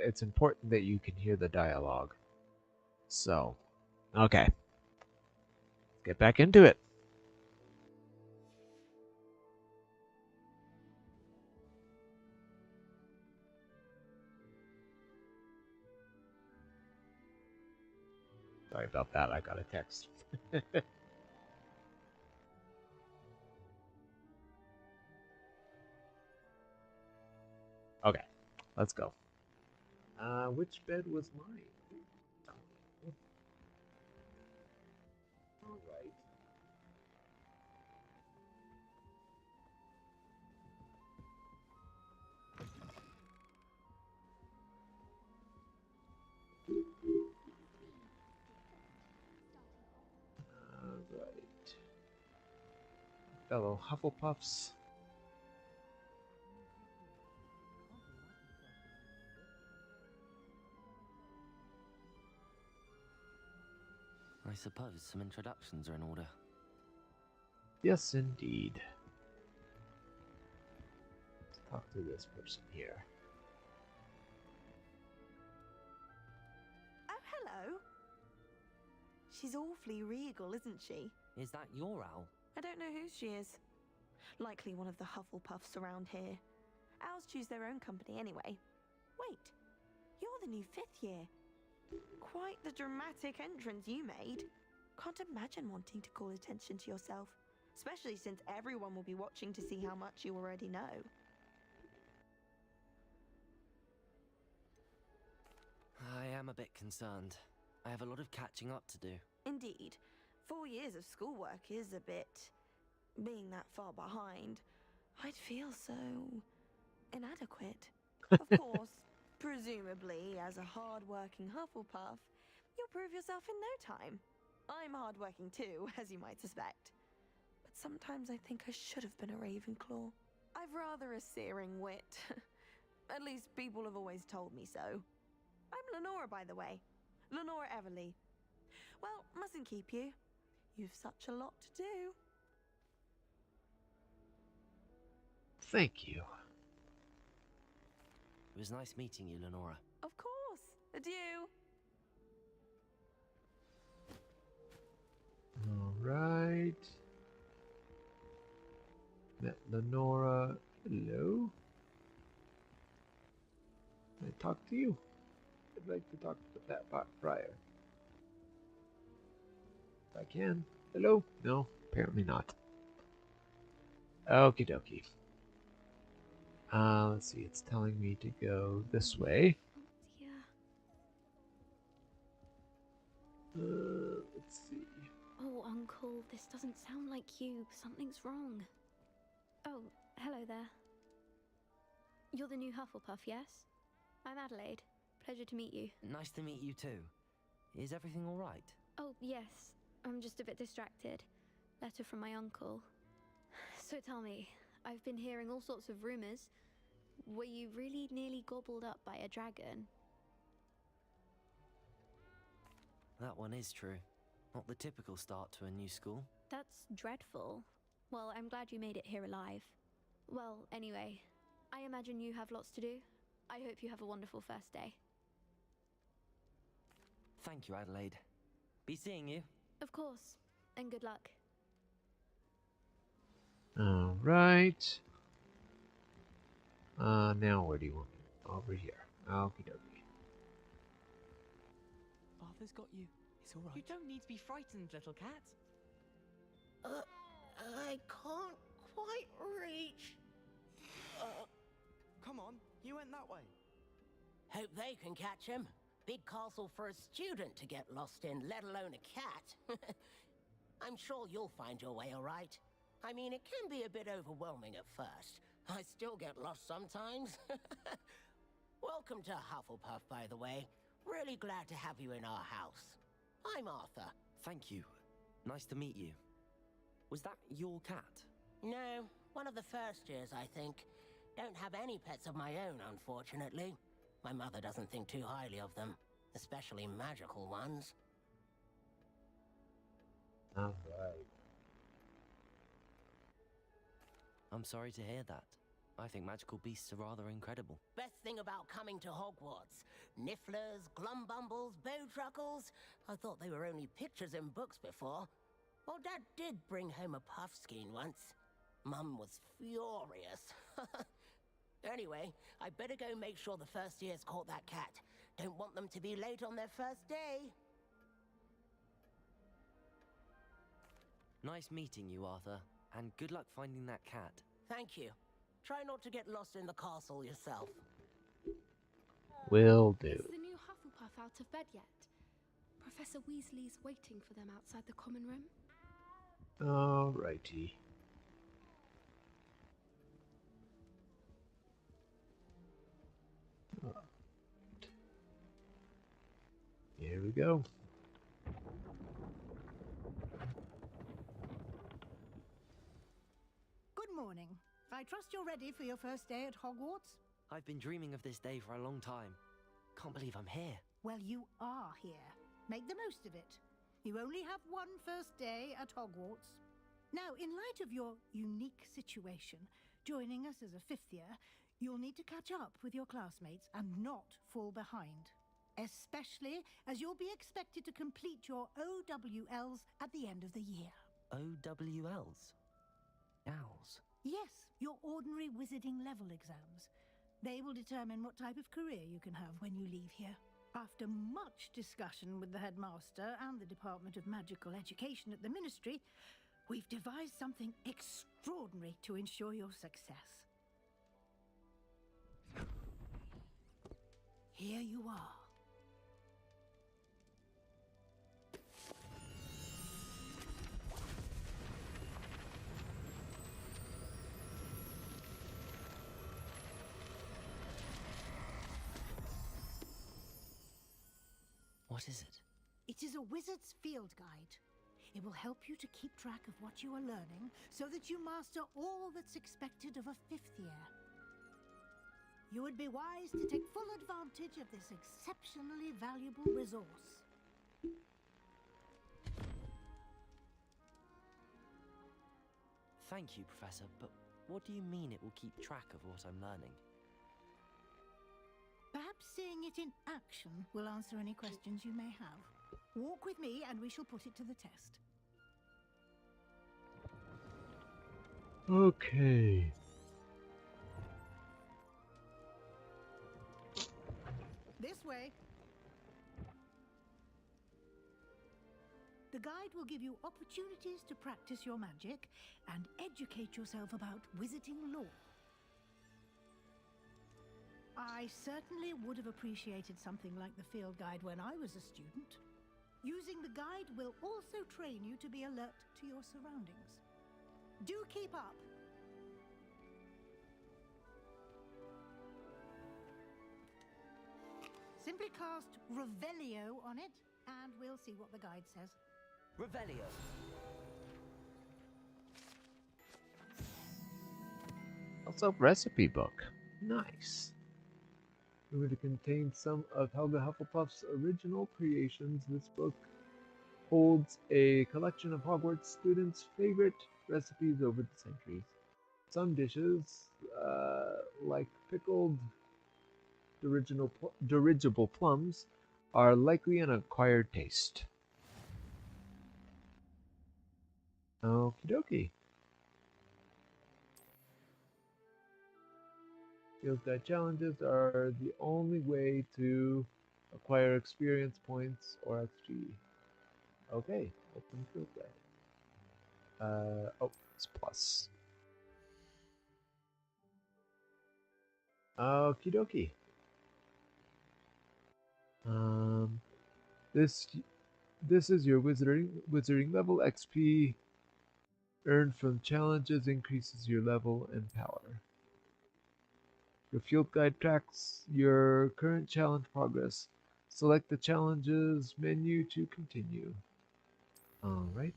it's important that you can hear the dialogue. So, okay. Let's get back into it. Sorry about that, I got a text. Okay, let's go. Which bed was mine? All right. All right. Fellow Hufflepuffs. I suppose some introductions are in order. Yes, indeed. Let's talk to this person here. Oh, hello. She's awfully regal, isn't she? Is that your owl? I don't know who she is. Likely one of the Hufflepuffs around here. Owls choose their own company anyway. Wait, you're the new 5th year. Quite the dramatic entrance you made. Can't imagine wanting to call attention to yourself, especially since everyone will be watching to see how much you already know. I am a bit concerned. I have a lot of catching up to do. Indeed, 4 years of schoolwork is a bit... Being that far behind, I'd feel so... inadequate. Of course, presumably, as a hard-working Hufflepuff, you'll prove yourself in no time. I'm hard-working too, as you might suspect. But sometimes I think I should have been a Ravenclaw. I've rather a searing wit. At least people have always told me so. I'm Lenora, by the way. Lenora Everly. Well, mustn't keep you. You've such a lot to do. Thank you. It was nice meeting you, Lenora. Of course. Adieu. All right. Met Lenora. Hello. Can I talk to you? I'd like to talk to that friar. If I can. Hello? No, apparently not. Okie dokie. Let's see, it's telling me to go this way. Let's see. Oh, Uncle, this doesn't sound like you. Something's wrong. Oh, hello there. You're the new Hufflepuff, yes? I'm Adelaide. Pleasure to meet you. Nice to meet you too. Is everything all right? Oh, yes. I'm just a bit distracted. Letter from my uncle. So tell me, I've been hearing all sorts of rumors. Were you really nearly gobbled up by a dragon? That one is true. Not the typical start to a new school. That's dreadful. Well, I'm glad you made it here alive. Well, anyway, I imagine you have lots to do. I hope you have a wonderful first day. Thank you, Adelaide. Be seeing you. Of course, and good luck. All right. Now where do you want me? Over here. Okie dokie. Arthur's got you. It's all right. You don't need to be frightened, little cat. I can't quite reach. Come on, you went that way. Hope they can catch him. Big castle for a student to get lost in, let alone a cat. I'm sure you'll find your way all right. I mean, it can be a bit overwhelming at first. I still get lost sometimes. Welcome to Hufflepuff, by the way. Really glad to have you in our house. I'm Arthur. Thank you. Nice to meet you. Was that your cat? No, one of the first years, I think. Don't have any pets of my own, unfortunately. My mother doesn't think too highly of them, especially magical ones. All right. I'm sorry to hear that. I think magical beasts are rather incredible. Best thing about coming to Hogwarts. Nifflers, glumbumbles, bowtruckles. I thought they were only pictures in books before. Well, Dad did bring home a puffskein once. Mum was furious. Anyway, I better go make sure the first years caught that cat. Don't want them to be late on their first day. Nice meeting you, Arthur. And good luck finding that cat. Thank you. Try not to get lost in the castle yourself. Will do. Is the new Hufflepuff out of bed yet? Professor Weasley's waiting for them outside the common room. Alrighty. Here we go. Good morning. I trust you're ready for your first day at Hogwarts? I've been dreaming of this day for a long time. Can't believe I'm here. Well, you are here. Make the most of it. You only have one first day at Hogwarts. Now, in light of your unique situation, joining us as a fifth year, you'll need to catch up with your classmates and not fall behind. Especially as you'll be expected to complete your OWLs at the end of the year. OWLs? Owls? Yes, your ordinary wizarding level exams. They will determine what type of career you can have when you leave here. After much discussion with the headmaster and the Department of Magical Education at the Ministry, we've devised something extraordinary to ensure your success. Here you are. What is it? It is a wizard's field guide. It will help you to keep track of what you are learning so that you master all that's expected of a 5th year. You would be wise to take full advantage of this exceptionally valuable resource. Thank you, Professor, but what do you mean it will keep track of what I'm learning? Perhaps seeing it in action will answer any questions you may have. Walk with me and we shall put it to the test. Okay. This way. The guide will give you opportunities to practice your magic and educate yourself about wizarding lore. I certainly would have appreciated something like the field guide when I was a student. Using the guide will also train you to be alert to your surroundings. Do keep up! Simply cast Revelio on it, and we'll see what the guide says. Revelio. Also, recipe book. Nice. Remember to contain some of Helga Hufflepuff's original creations. This book holds a collection of Hogwarts students' favorite recipes over the centuries. Some dishes, like pickled dirigible plums, are likely an acquired taste. Okie dokie. Field guide challenges are the only way to acquire experience points or XP. Okay, open field guide. Oh, it's plus. Okie dokie. Um, this is your wizarding level. XP earned from challenges increases your level and power. Your field guide tracks your current challenge progress. Select the challenges menu to continue. Alright.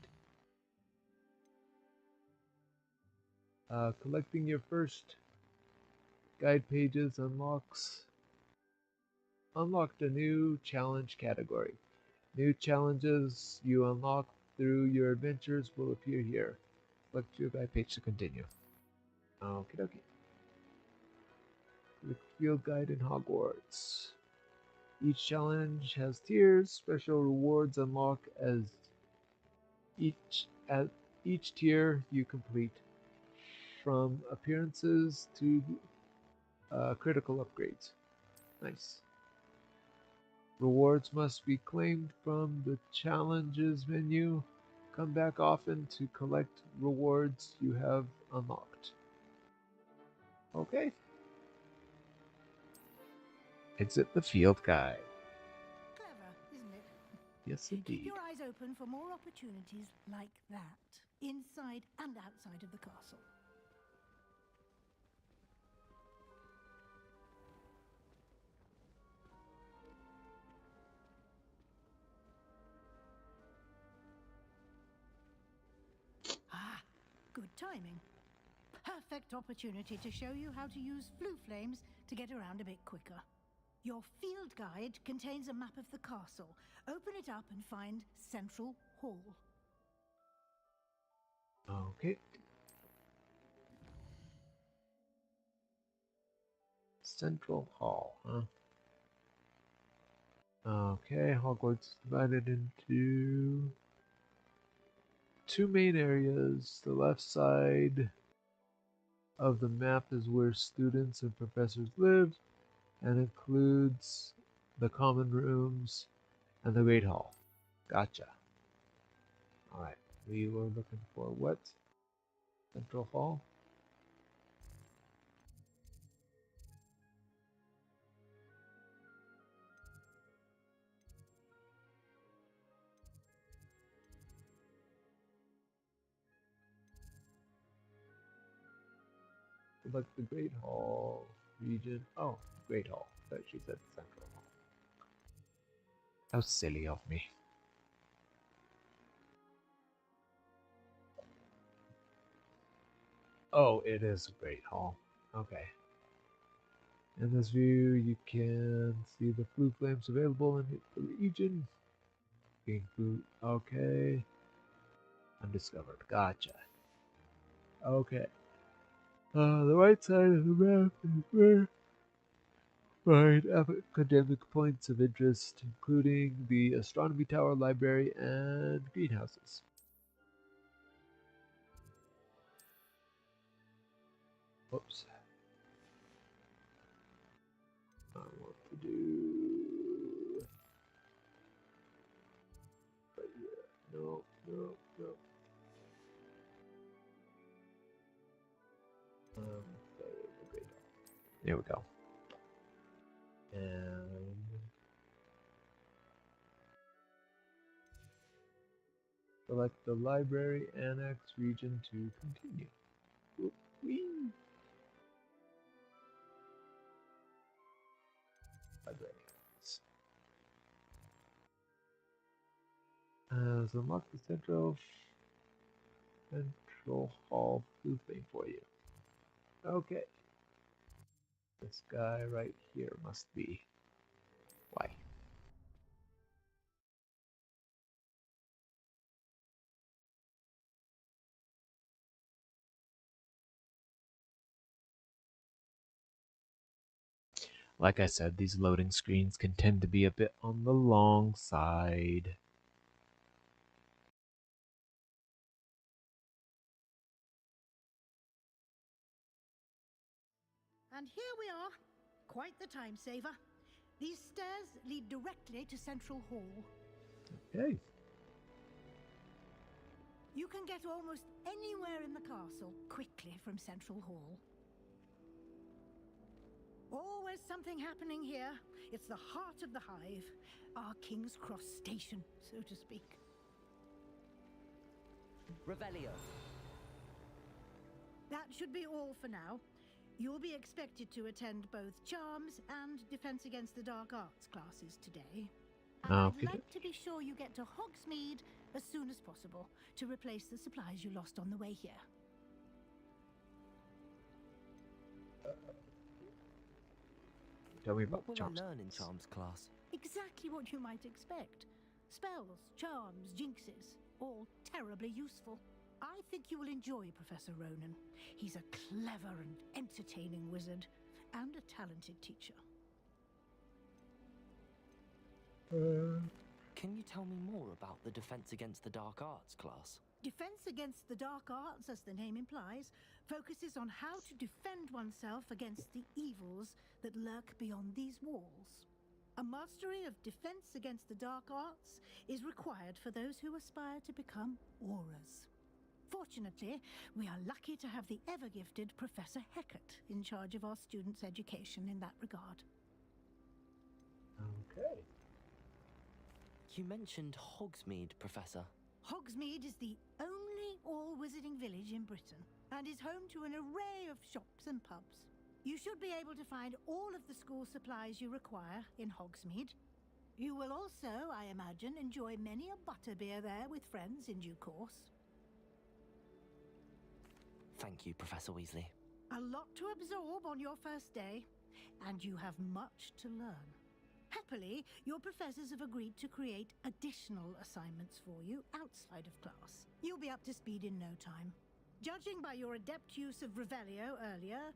Collecting your first guide pages unlocked a new challenge category. New challenges you unlock through your adventures will appear here. Select your guide page to continue. Okie dokie. Click field guide in Hogwarts. Each challenge has tiers. Special rewards unlock as at each tier you complete, from appearances to critical upgrades. Nice. Rewards must be claimed from the challenges menu. Come back often to collect rewards you have unlocked. Okay. Exit the field guide. Clever, isn't it? Yes, Keep indeed. your eyes open for more opportunities like that, inside and outside of the castle. Ah, good timing. Perfect opportunity to show you how to use flue flames to get around a bit quicker. Your field guide contains a map of the castle. Open it up and find Central Hall. Okay. Central Hall, huh? Okay, Hogwarts is divided into two main areas. The left side of the map is where students and professors live and includes the common rooms, and the Great Hall. Gotcha. Alright, we were looking for what? Central Hall? Select the Great Hall region. Oh, Great Hall. That she said Central Hall. How silly of me. Oh, it is a Great Hall. Okay. In this view, you can see the blue flames available in the region. Pink blue. Okay. Undiscovered. Gotcha. Okay. The right side of the map is where find academic points of interest, including the astronomy tower, library, and greenhouses. Whoops. I want to do. Right here. No, no, no. There we go. And select the library annex region to continue. Whee! Library annex. So unlock the central hall blue thing for you. Okay. This guy right here must be. Why? Like I said, these loading screens can tend to be a bit on the long side. And here we are. Quite the time saver. These stairs lead directly to Central Hall. Okay. You can get almost anywhere in the castle quickly from Central Hall. Always something happening here. It's the heart of the hive, our King's Cross station, so to speak. Revelio. That should be all for now. You'll be expected to attend both Charms and Defense Against the Dark Arts classes today. And I'd like to be sure you get to Hogsmeade as soon as possible to replace the supplies you lost on the way here. Tell me about what will Charms. I learn in Charms class? Exactly what you might expect. Spells, charms, jinxes, all terribly useful. I think you will enjoy Professor Ronan. He's a clever and entertaining wizard, and a talented teacher. Can you tell me more about the Defense Against the Dark Arts class? Defense Against the Dark Arts, as the name implies, focuses on how to defend oneself against the evils that lurk beyond these walls. A mastery of Defense Against the Dark Arts is required for those who aspire to become auras. Fortunately, we are lucky to have the ever-gifted Professor Hecat in charge of our students' education in that regard. Okay. You mentioned Hogsmeade, Professor. Hogsmeade is the only all-wizarding village in Britain and is home to an array of shops and pubs. You should be able to find all of the school supplies you require in Hogsmeade. You will also, I imagine, enjoy many a butterbeer there with friends in due course. Thank you, Professor Weasley. A lot to absorb on your first day, and you have much to learn. Happily, your professors have agreed to create additional assignments for you outside of class. You'll be up to speed in no time. Judging by your adept use of Revelio earlier,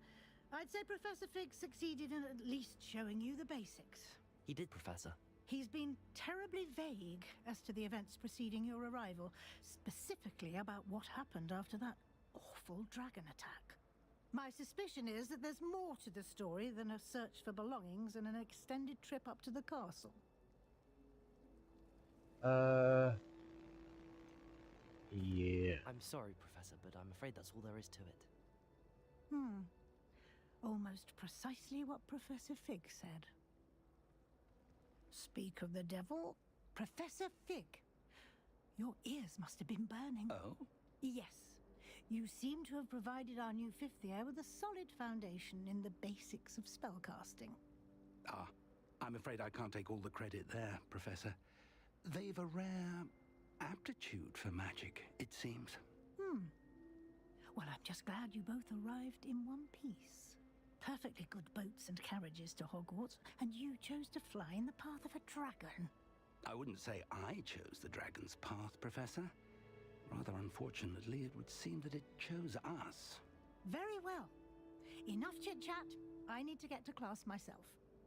I'd say Professor Fig succeeded in at least showing you the basics. He did, Professor. He's been terribly vague as to the events preceding your arrival, specifically about what happened after that awful dragon attack. My suspicion is that there's more to the story than a search for belongings and an extended trip up to the castle. Yeah. I'm sorry, Professor, but I'm afraid that's all there is to it. Almost precisely what Professor Fig said. Speak of the devil, Professor Fig. Your ears must have been burning. Oh? Yes. You seem to have provided our new fifth year with a solid foundation in the basics of spellcasting. Ah, I'm afraid I can't take all the credit there, Professor. They've a rare aptitude for magic, it seems. Well, I'm just glad you both arrived in one piece. Perfectly good boats and carriages to Hogwarts, and you chose to fly in the path of a dragon. I wouldn't say I chose the dragon's path, Professor. Rather unfortunately, it would seem that it chose us. Very well. Enough chit-chat. I need to get to class myself.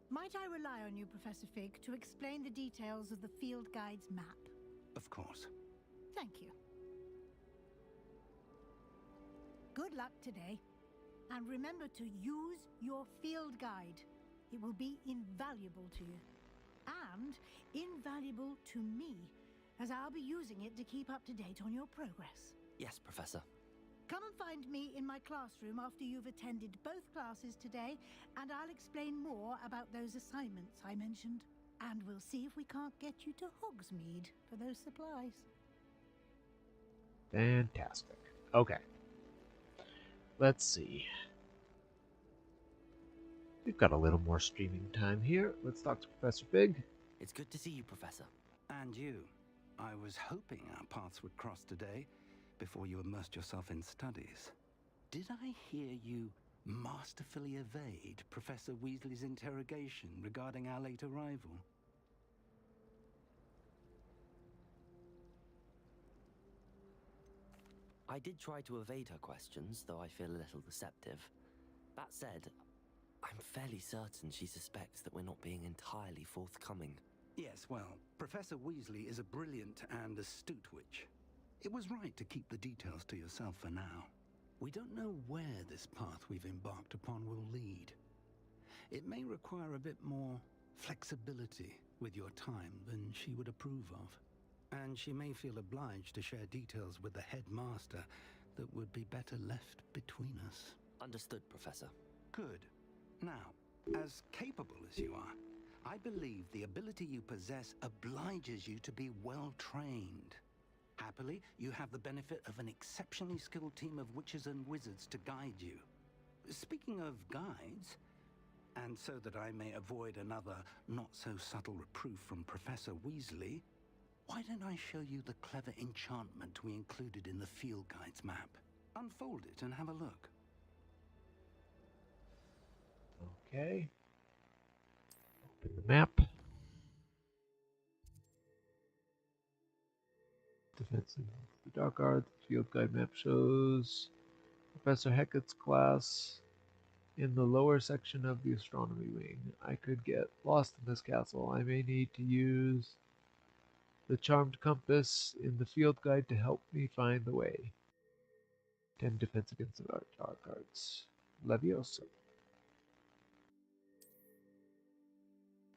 Might I rely on you, Professor Fig, to explain the details of the field guide's map? Of course. Thank you. Good luck today. And remember to use your field guide. It will be invaluable to you. And invaluable to me, as I'll be using it to keep up to date on your progress. Yes, Professor. Come and find me in my classroom after you've attended both classes today, and I'll explain more about those assignments I mentioned. And we'll see if we can't get you to Hogsmeade for those supplies. Fantastic. Okay. Let's see. We've got a little more streaming time here. Let's talk to Professor Fig. It's good to see you, Professor. And you. I was hoping our paths would cross today before you immersed yourself in studies. Did I hear you masterfully evade Professor Weasley's interrogation regarding our late arrival? I did try to evade her questions, though I feel a little deceptive. That said, I'm fairly certain she suspects that we're not being entirely forthcoming. Yes, well, Professor Weasley is a brilliant and astute witch. It was right to keep the details to yourself for now. We don't know where this path we've embarked upon will lead. It may require a bit more flexibility with your time than she would approve of. And she may feel obliged to share details with the headmaster that would be better left between us. Understood, Professor. Good. Now, as capable as you are, I believe the ability you possess obliges you to be well trained. Happily, you have the benefit of an exceptionally skilled team of witches and wizards to guide you. Speaking of guides, and so that I may avoid another not-so-subtle reproof from Professor Weasley, why don't I show you the clever enchantment we included in the field guide's map? Unfold it and have a look. Okay. Open the map. Defense of the Dark Arts. Field guide map shows Professor Hecat's class in the lower section of the astronomy wing. I could get lost in this castle. I may need to use the charmed compass in the field guide to help me find the way. 10 defense against the dark arts. Leviosa.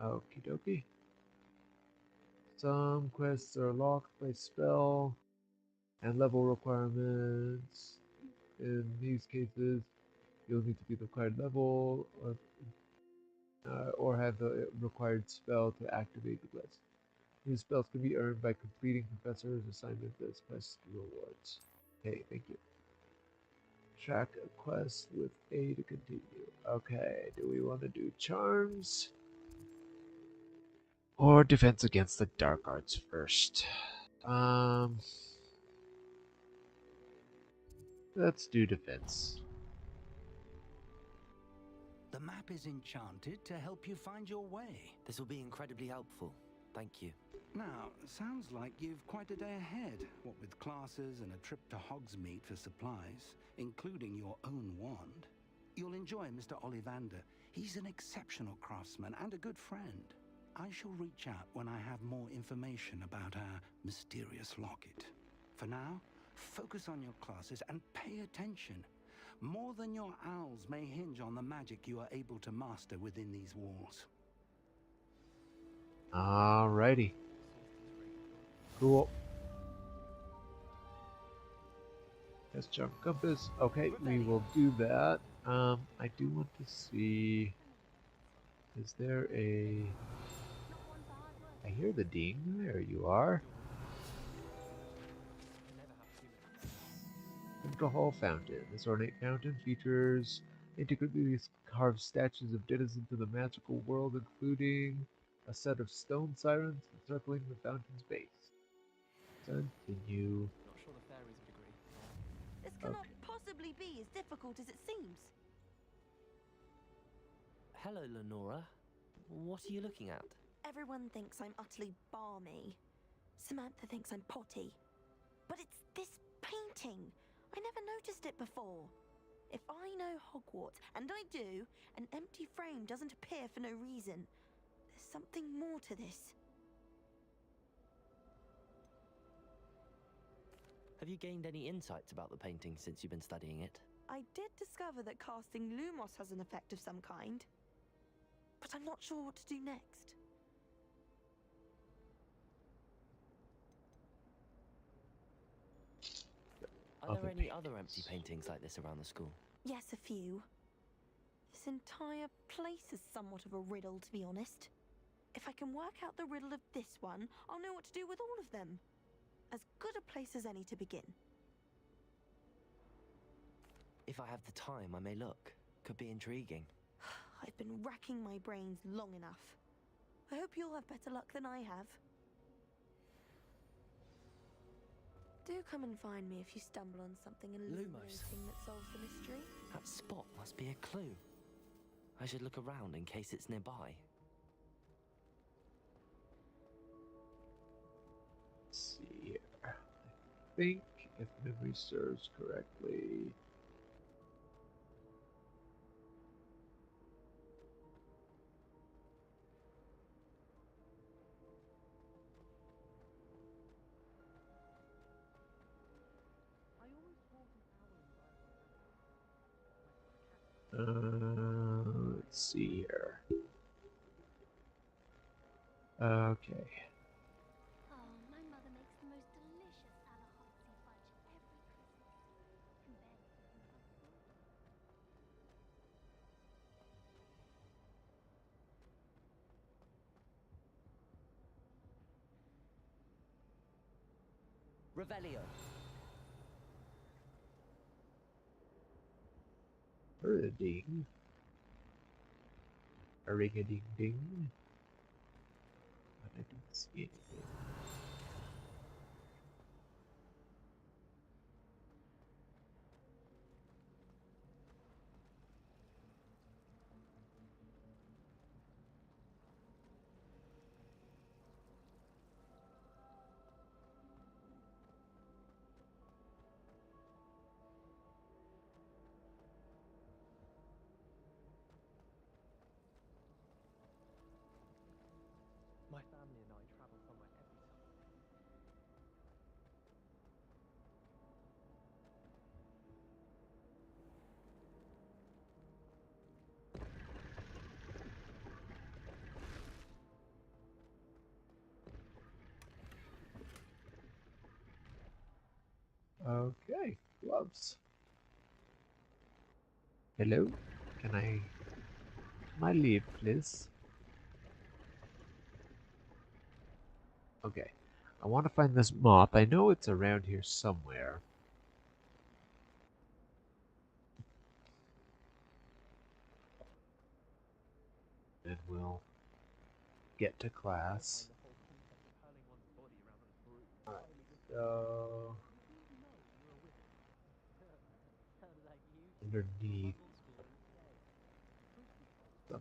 Okie dokie. Some quests are locked by spell and level requirements. In these cases, you'll need to be the required level or have the required spell to activate the quest. These spells can be earned by completing Professor's assignments as quest rewards. Okay, thank you. Track a quest with A to continue. Okay, do we want to do charms? Or defense against the dark arts first? Let's do defense. The map is enchanted to help you find your way. This will be incredibly helpful. Thank you. Now, sounds like you've quite a day ahead, what with classes and a trip to Hogsmeade for supplies, including your own wand. You'll enjoy Mr. Ollivander. He's an exceptional craftsman and a good friend. I shall reach out when I have more information about our mysterious locket. For now, focus on your classes and pay attention. More than your owls may hinge on the magic you are able to master within these walls. Alrighty. Cool. Test charm compass. Okay, we will do that. I do want to see. Is there a? I hear the ding. There you are. Central Hall Fountain. This ornate fountain features intricately carved statues of denizens of the magical world, including a set of stone sirens encircling the fountain's base. Continue. Not sure the fairies would agree. This cannot possibly be as difficult as it seems. Hello, Lenora. What are you looking at? Everyone thinks I'm utterly balmy. Samantha thinks I'm potty. But it's this painting. I never noticed it before. If I know Hogwarts, and I do, an empty frame doesn't appear for no reason. There's something more to this. Have you gained any insights about the painting since you've been studying it? I did discover that casting Lumos has an effect of some kind. But I'm not sure what to do next. Are there any other empty paintings like this around the school? Yes, a few. This entire place is somewhat of a riddle, to be honest. If I can work out the riddle of this one, I'll know what to do with all of them. As good a place as any to begin. If I have the time, I may look. Could be intriguing. I've been racking my brains long enough. I hope you'll have better luck than I have. Do come and find me if you stumble on something illuminating that solves the mystery. That spot must be a clue. I should look around in case it's nearby. Let's see here. I think, if memory serves correctly, let's see here. Okay. Oh, my mother makes the most delicious Alahotsy fudge every Christmas. Can barely keep them comfortable. Revelio. A-ding. A ring-a-ding-ding. But I don't see anything. My family and I travel somewhere every summer. Okay, gloves. Hello? Can I leave, please? Okay. I want to find this mop. I know it's around here somewhere. And we'll get to class. Alright, so underneath the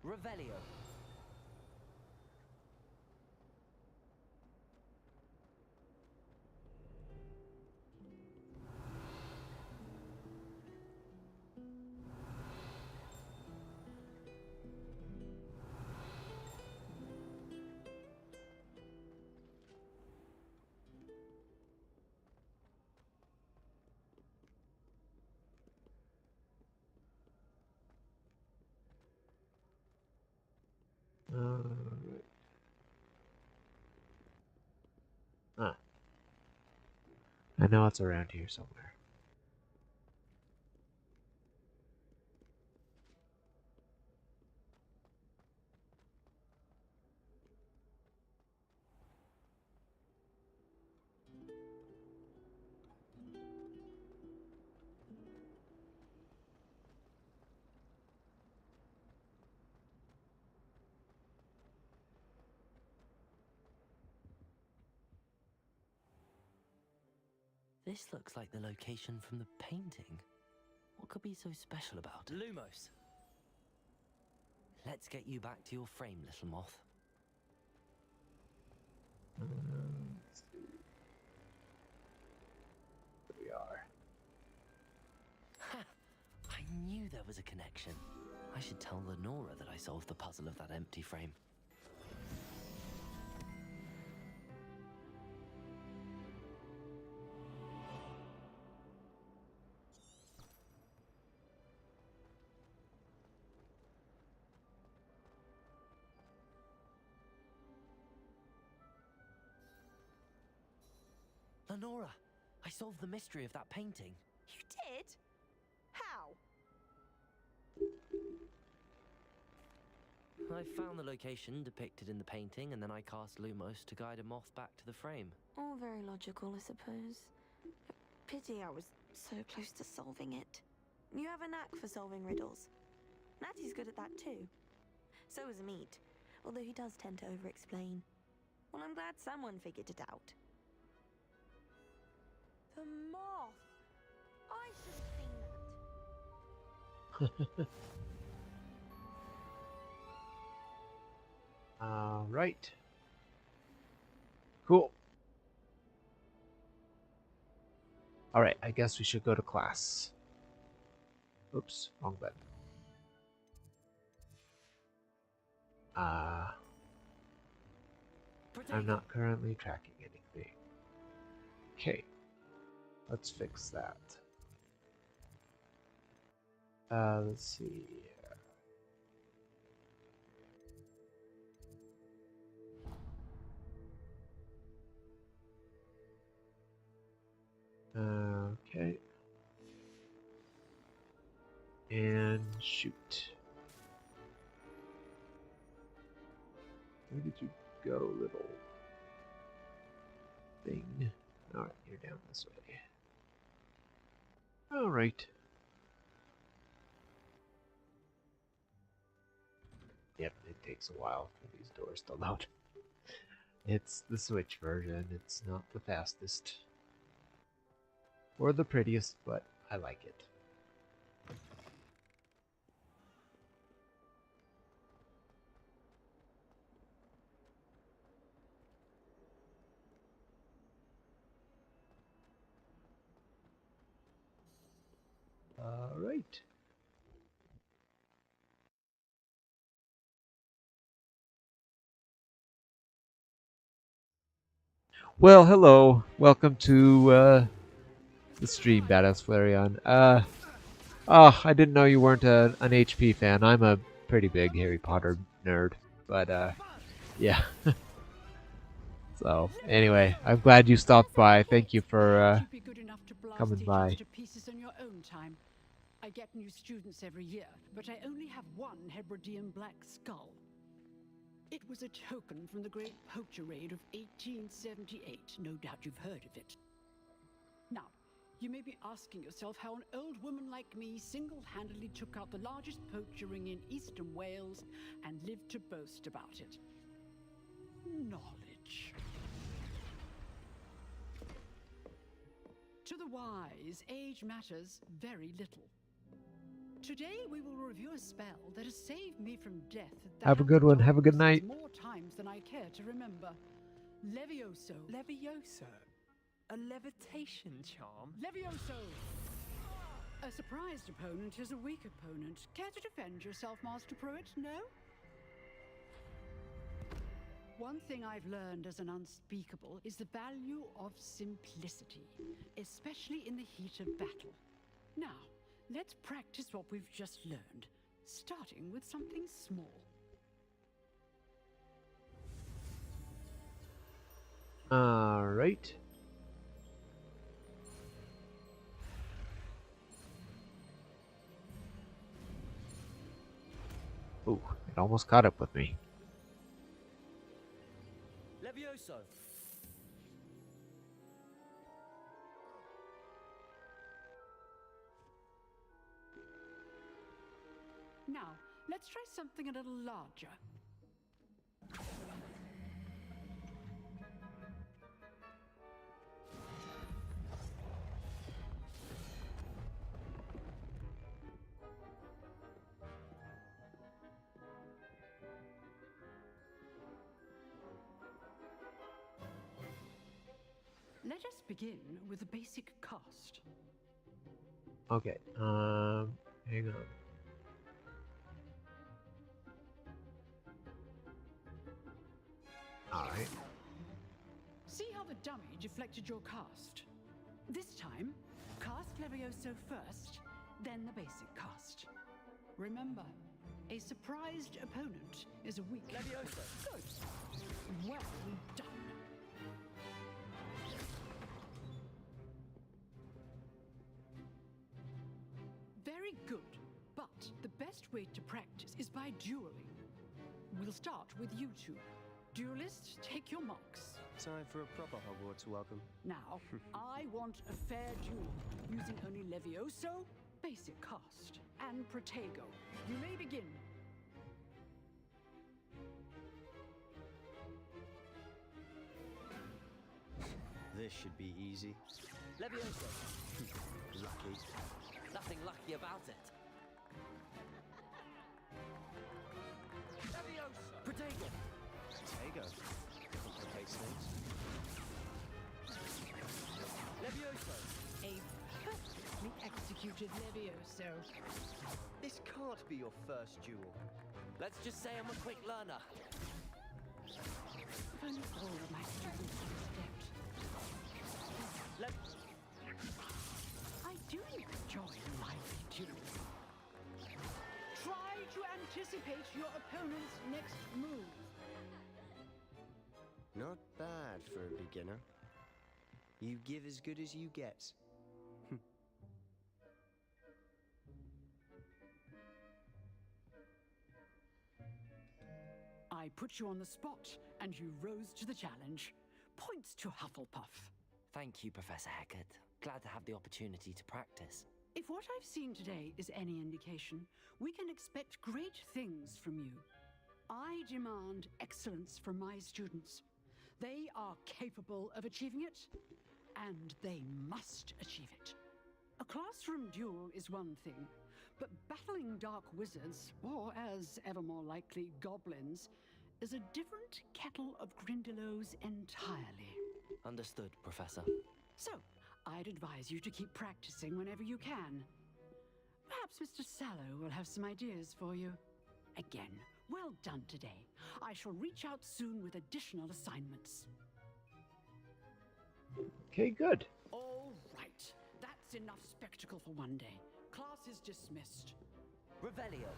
Revelio. Alright. Ah. I know it's around here somewhere. This looks like the location from the painting. What could be so special about it? Lumos! Let's get you back to your frame, little moth. Let's see. Here we are. Ha! I knew there was a connection. I should tell Lenora that I solved the puzzle of that empty frame. Lenora, I solved the mystery of that painting. You did? How? I found the location depicted in the painting, and then I cast Lumos to guide a moth back to the frame. All very logical, I suppose. Pity I was so close to solving it. You have a knack for solving riddles. Natty's good at that too. So is Meat, although he does tend to over-explain. Well, I'm glad someone figured it out. The moth! I should have seen that. Alright. Cool. Alright, I guess we should go to class. Oops, wrong button. I'm not currently tracking anything. Okay. Let's fix that. Let's see. Okay. And shoot. Where did you go, little thing? Alright, you're down this way. Alright. Yep, it takes a while for these doors to load. It's the Switch version. It's not the fastest. Or the prettiest, but I like it. Alright. Well, hello. Welcome to the stream, Badass Flareon. I didn't know you weren't an HP fan. I'm a pretty big Harry Potter nerd. But, yeah. So, anyway, I'm glad you stopped by. Thank you for coming by. I get new students every year, but I only have one Hebridean black skull. It was a token from the Great Poacher Raid of 1878. No doubt you've heard of it. Now, you may be asking yourself how an old woman like me single-handedly took out the largest poacher ring in eastern Wales and lived to boast about it. Knowledge. To the wise, age matters very little. Today we will review a spell that has saved me from death. Have a good one. Have a good night. More times than I care to remember. Levioso. Levioso? A levitation charm? Levioso! A surprised opponent is a weak opponent. Care to defend yourself, Master Pruitt? No? One thing I've learned as an unspeakable is the value of simplicity, especially in the heat of battle. Now, let's practice what we've just learned, starting with something small. Alright. Ooh, it almost caught up with me. Levioso. Now, let's try something a little larger. Let us begin with the basic cast. Okay, hang on. Alright. See how the dummy deflected your cast? This time, cast Levioso first, then the basic cast. Remember, a surprised opponent is a weak... Levioso. Good. Well done. Very good, but the best way to practice is by dueling. We'll start with you two. Duelists, take your marks. Time for a proper Hogwarts welcome. Now, I want a fair duel, using only Levioso, basic cast, and Protego. You may begin. This should be easy. Levioso. Lucky. Nothing lucky about it. Levioso. Protego. Protego. Okay, snakes. Levioso. A perfectly executed Levioso. This can't be your first duel. Let's just say I'm a quick learner. If only all of my students understand. I do enjoy lively duels. Try to anticipate your opponent's next move. Not bad for a beginner. You give as good as you get. I put you on the spot, and you rose to the challenge. Points to Hufflepuff. Thank you, Professor Hecat. Glad to have the opportunity to practice. If what I've seen today is any indication, we can expect great things from you. I demand excellence from my students. They are capable of achieving it, and they must achieve it. A classroom duel is one thing, but battling dark wizards, or as ever more likely, goblins, is a different kettle of Grindylows entirely. Understood, Professor. So, I'd advise you to keep practicing whenever you can. Perhaps Mr. Sallow will have some ideas for you. Again, well done today. I shall reach out soon with additional assignments. Okay, good. All right. That's enough spectacle for one day. Class is dismissed. Revelio.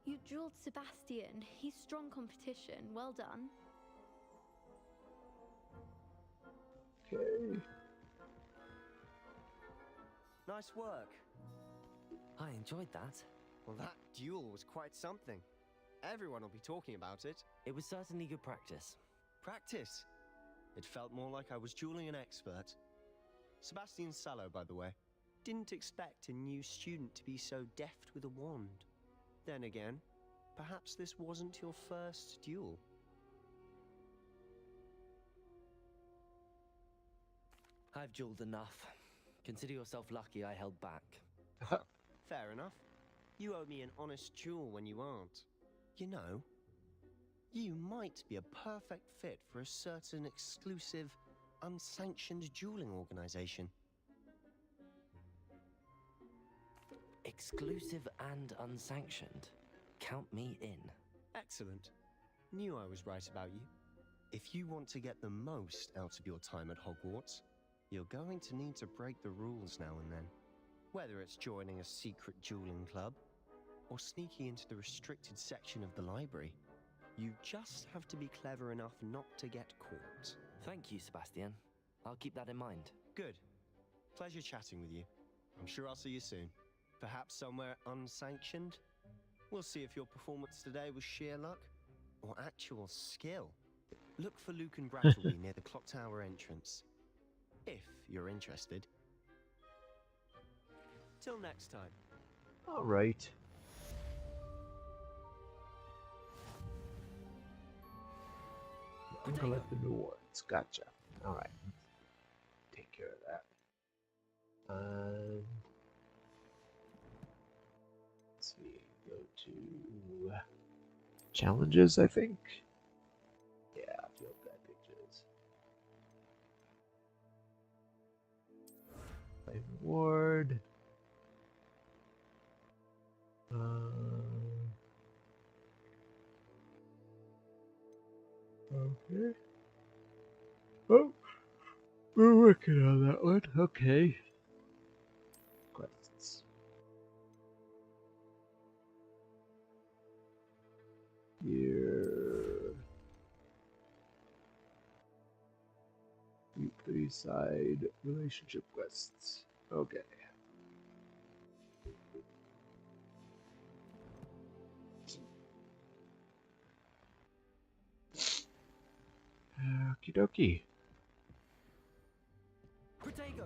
You drilled Sebastian. He's strong competition. Well done. Okay. Nice work. I enjoyed that. Well, that duel was quite something. Everyone will be talking about it. It was certainly good practice. Practice? It felt more like I was dueling an expert. Sebastian Sallow, by the way. Didn't expect a new student to be so deft with a wand. Then again, perhaps this wasn't your first duel. I've dueled enough. Consider yourself lucky I held back. Fair enough. You owe me an honest duel when you aren't. You know, you might be a perfect fit for a certain exclusive, unsanctioned dueling organization. Exclusive and unsanctioned. Count me in. Excellent. Knew I was right about you. If you want to get the most out of your time at Hogwarts, you're going to need to break the rules now and then. Whether it's joining a secret dueling club, or sneaking into the restricted section of the library, you just have to be clever enough not to get caught. Thank you, Sebastian. I'll keep that in mind. Good. Pleasure chatting with you. I'm sure I'll see you soon. Perhaps somewhere unsanctioned? We'll see if your performance today was sheer luck or actual skill. Look for Luke and Brattleby near the clock tower entrance, if you're interested. Till next time. All right. Collect the rewards. Gotcha. All right. Take care of that. Let's see. Go to challenges, I think. Yeah, field guide pictures. Play reward. Okay. Oh, we're working on that one. Okay. Quests. Here. Weekly side relationship quests. Okay. Okie dokie. Protego!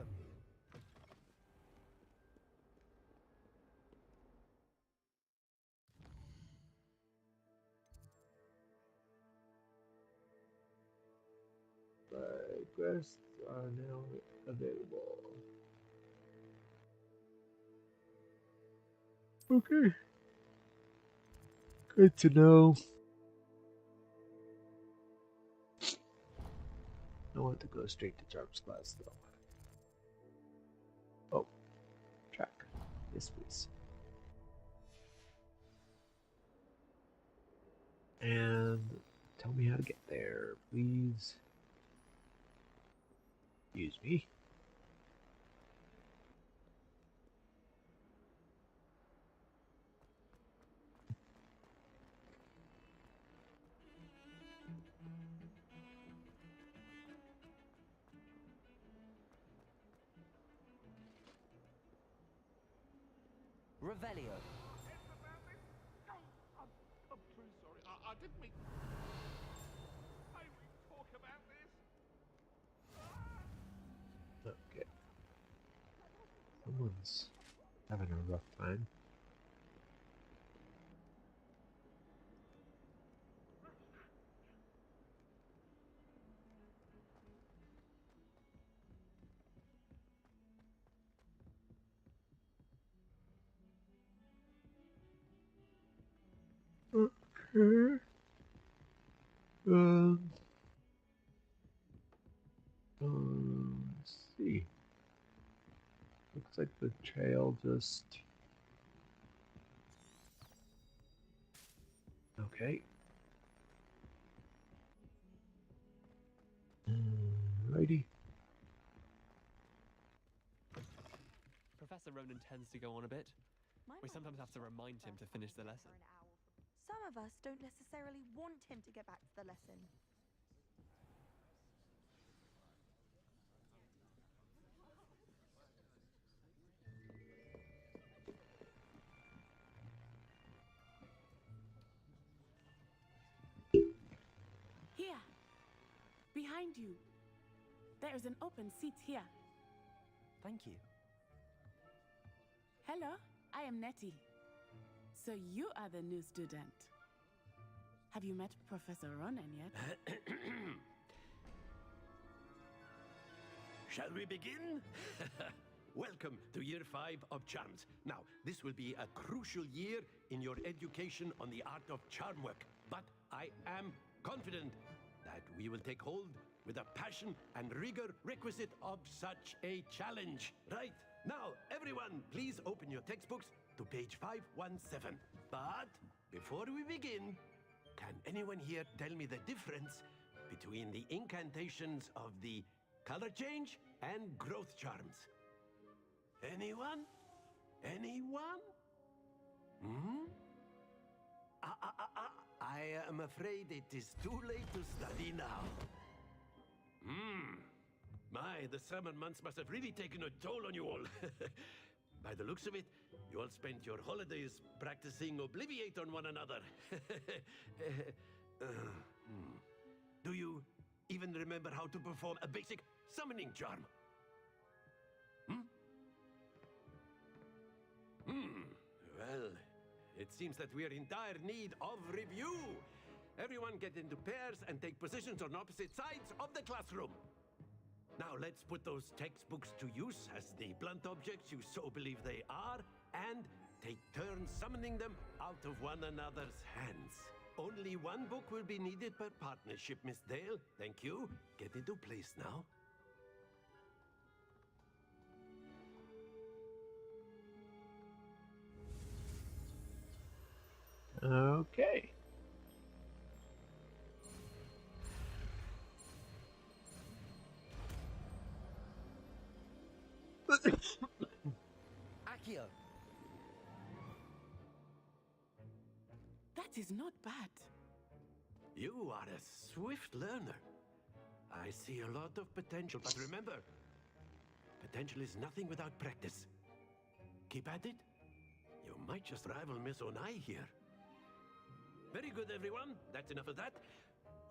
Quests are now available. Okay. Good to know. I want to go straight to Charms class though. Oh, track. Yes, please. And tell me how to get there, please. Excuse me. Revelio. I'm truly sorry. I didn't mean. I will talk about this. Okay. Someone's having a rough time. Okay. Let's see. Looks like the trail just. Okay. Righty. Professor Ronan tends to go on a bit. We sometimes have to remind him to finish the lesson. Some of us don't necessarily want him to get back to the lesson. Here, behind you. There is an open seat here. Thank you. Hello, I am Nettie. So you are the new student. Have you met Professor Ronan yet? Shall we begin? Welcome to Year 5 of Charms. Now, this will be a crucial year in your education on the art of charm work. But I am confident that we will take hold with the passion and rigor requisite of such a challenge. Right, now, everyone, please open your textbooks to page 517. But before we begin, can anyone here tell me the difference between the incantations of the color change and growth charms. Anyone? Anyone? Hmm? I am afraid it is too late to study now. My, the summer months must have really taken a toll on you all. By the looks of it, you all spent your holidays practicing Obliviate on one another. Do you even remember how to perform a basic summoning charm? Well, it seems that we are in dire need of review. Everyone get into pairs and take positions on opposite sides of the classroom. Now let's put those textbooks to use as the blunt objects you so believe they are, and take turns summoning them out of one another's hands. Only one book will be needed per partnership, Miss Dale. Thank you. Get into place now. Okay. Akio. That is not bad. You are a swift learner. I see a lot of potential, but remember, potential is nothing without practice. Keep at it. You might just rival Miss Onai here. Very good, everyone. That's enough of that.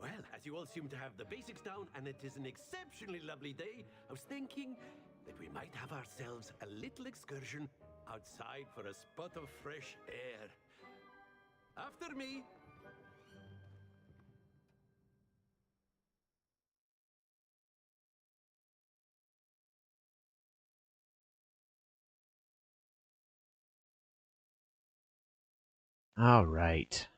Well, as you all seem to have the basics down, and it is an exceptionally lovely day, I was thinking that we might have ourselves a little excursion outside for a spot of fresh air. After me. All right.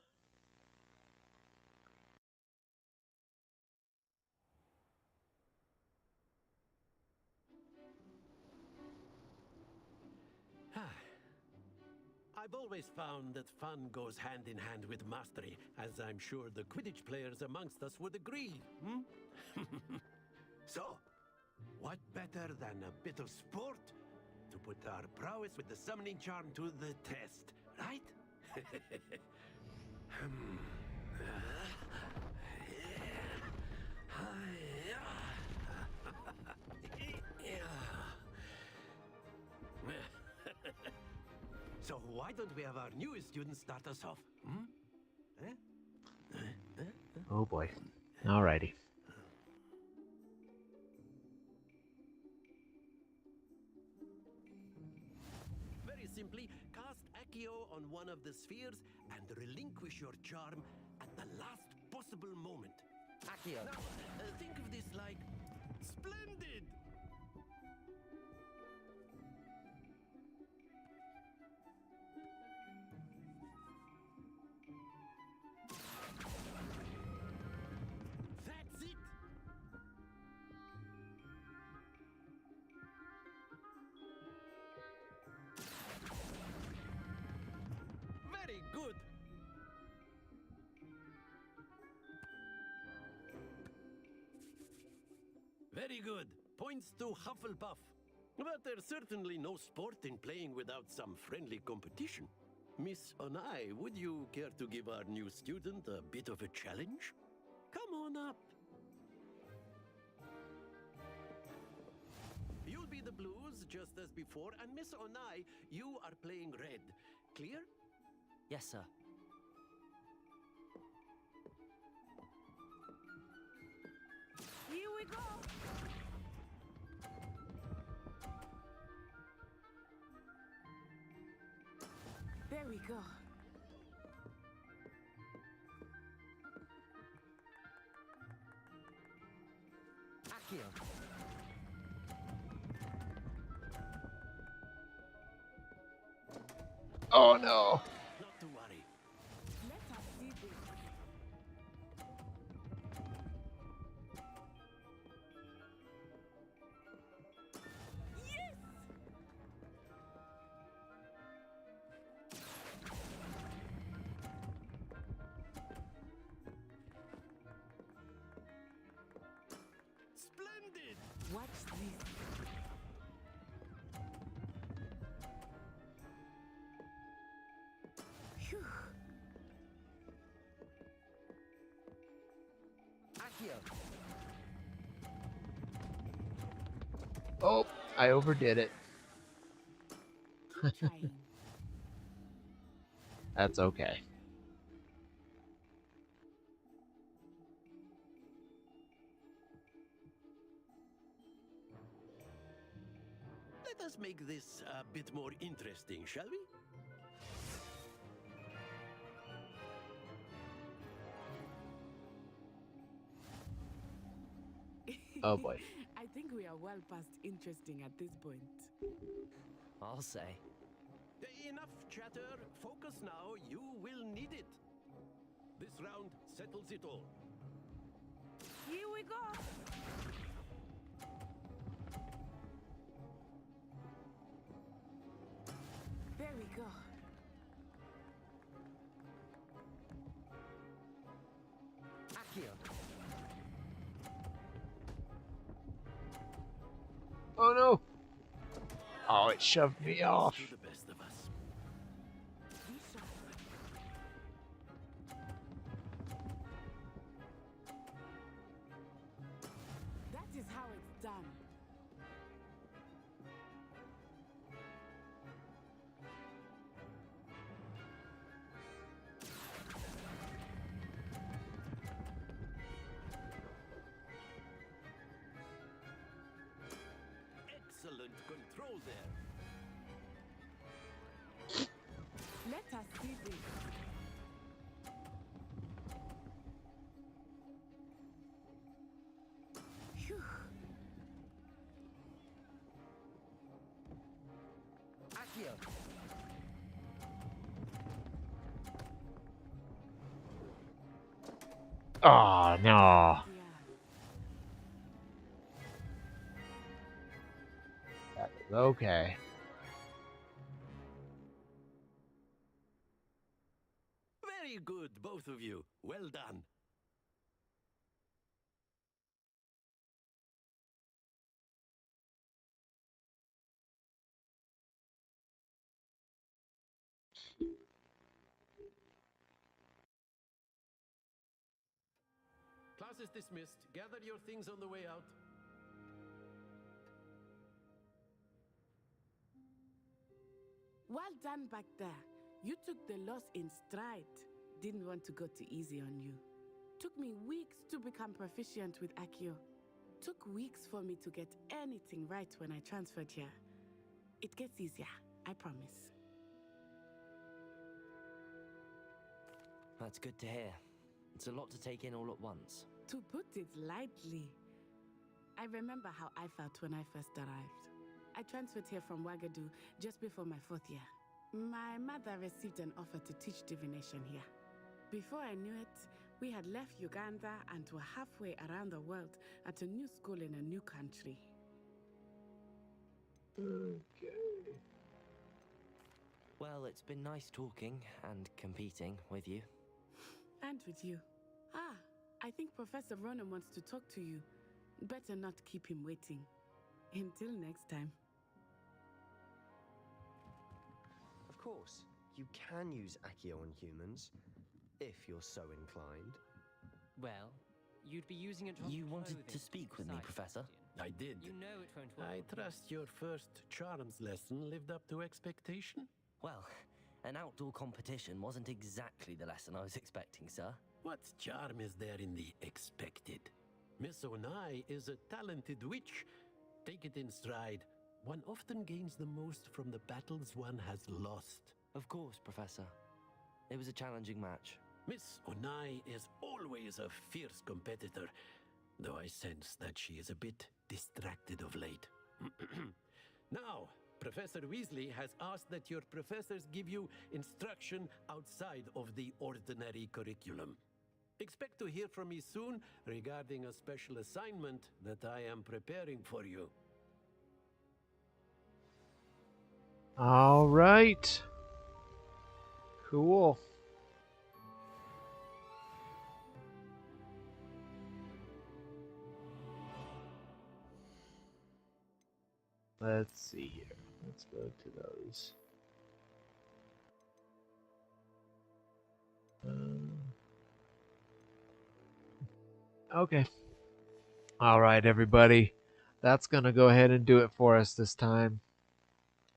I've always found that fun goes hand in hand with mastery, as I'm sure the Quidditch players amongst us would agree. So, what better than a bit of sport to put our prowess with the summoning charm to the test, right? So why don't we have our newest student start us off? Oh boy. Alrighty. Very simply, cast Accio on one of the spheres and relinquish your charm at the last possible moment. Akio. Now, think of this like splendid! That's it! Very good! Very good. Points to Hufflepuff. But there's certainly no sport in playing without some friendly competition. Miss Onai, would you care to give our new student a bit of a challenge? Come on up. You'll be the blues, just as before, and Miss Onai, you are playing red. Clear? Yes, sir. Here we go. There we go. Akio. Oh no. Not to worry. Let us see this. Yes! Watch this. Phew. Oh, I overdid it. That's okay. Let us make this a bit more interesting, shall we? Oh boy. I think we are well past interesting at this point. I'll say. Enough chatter. Focus now. You will need it. This round settles it all. Here we go. There we go. Accio. Oh no! Oh, it shoved me off. To the best of us. That is how it's done. Excellent control there. Let us see this. Phew. Accio. Oh no. That is okay. Very good, both of you. Well done. Class is dismissed. Gather your things on the way out. Well done back there. You took the loss in stride. Didn't want to go too easy on you. Took me weeks to become proficient with Accio. Took weeks for me to get anything right when I transferred here. It gets easier, I promise. That's good to hear. It's a lot to take in all at once. To put it lightly, I remember how I felt when I first arrived. I transferred here from Wagadu just before my 4th year. My mother received an offer to teach divination here. Before I knew it, we had left Uganda and were halfway around the world at a new school in a new country. Okay. Well, it's been nice talking and competing with you. And with you. Ah, I think Professor Ronan wants to talk to you. Better not keep him waiting. Until next time. Of course, you can use Accio on humans, if you're so inclined. Well, you'd be using it on You wanted clothing, to speak with me, precise, Professor? I did. You know it won't work. I trust your first charms lesson lived up to expectation? Well, an outdoor competition wasn't exactly the lesson I was expecting, sir. What charm is there in the expected? Miss Onai is a talented witch. Take it in stride. One often gains the most from the battles one has lost. Of course, Professor. It was a challenging match. Miss Onai is always a fierce competitor, though I sense that she is a bit distracted of late. Now, Professor Weasley has asked that your professors give you instruction outside of the ordinary curriculum. Expect to hear from me soon regarding a special assignment that I am preparing for you. All right. Cool. Let's see here. Let's go to those. Okay. All right, everybody. That's going to go ahead and do it for us this time.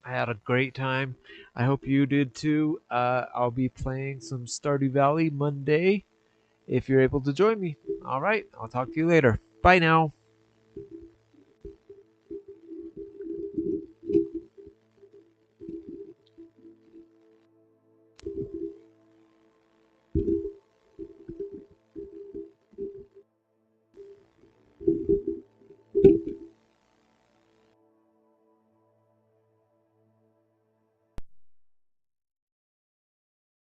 I had a great time. I hope you did too. I'll be playing some Stardew Valley Monday if you're able to join me. All right. I'll talk to you later. Bye now.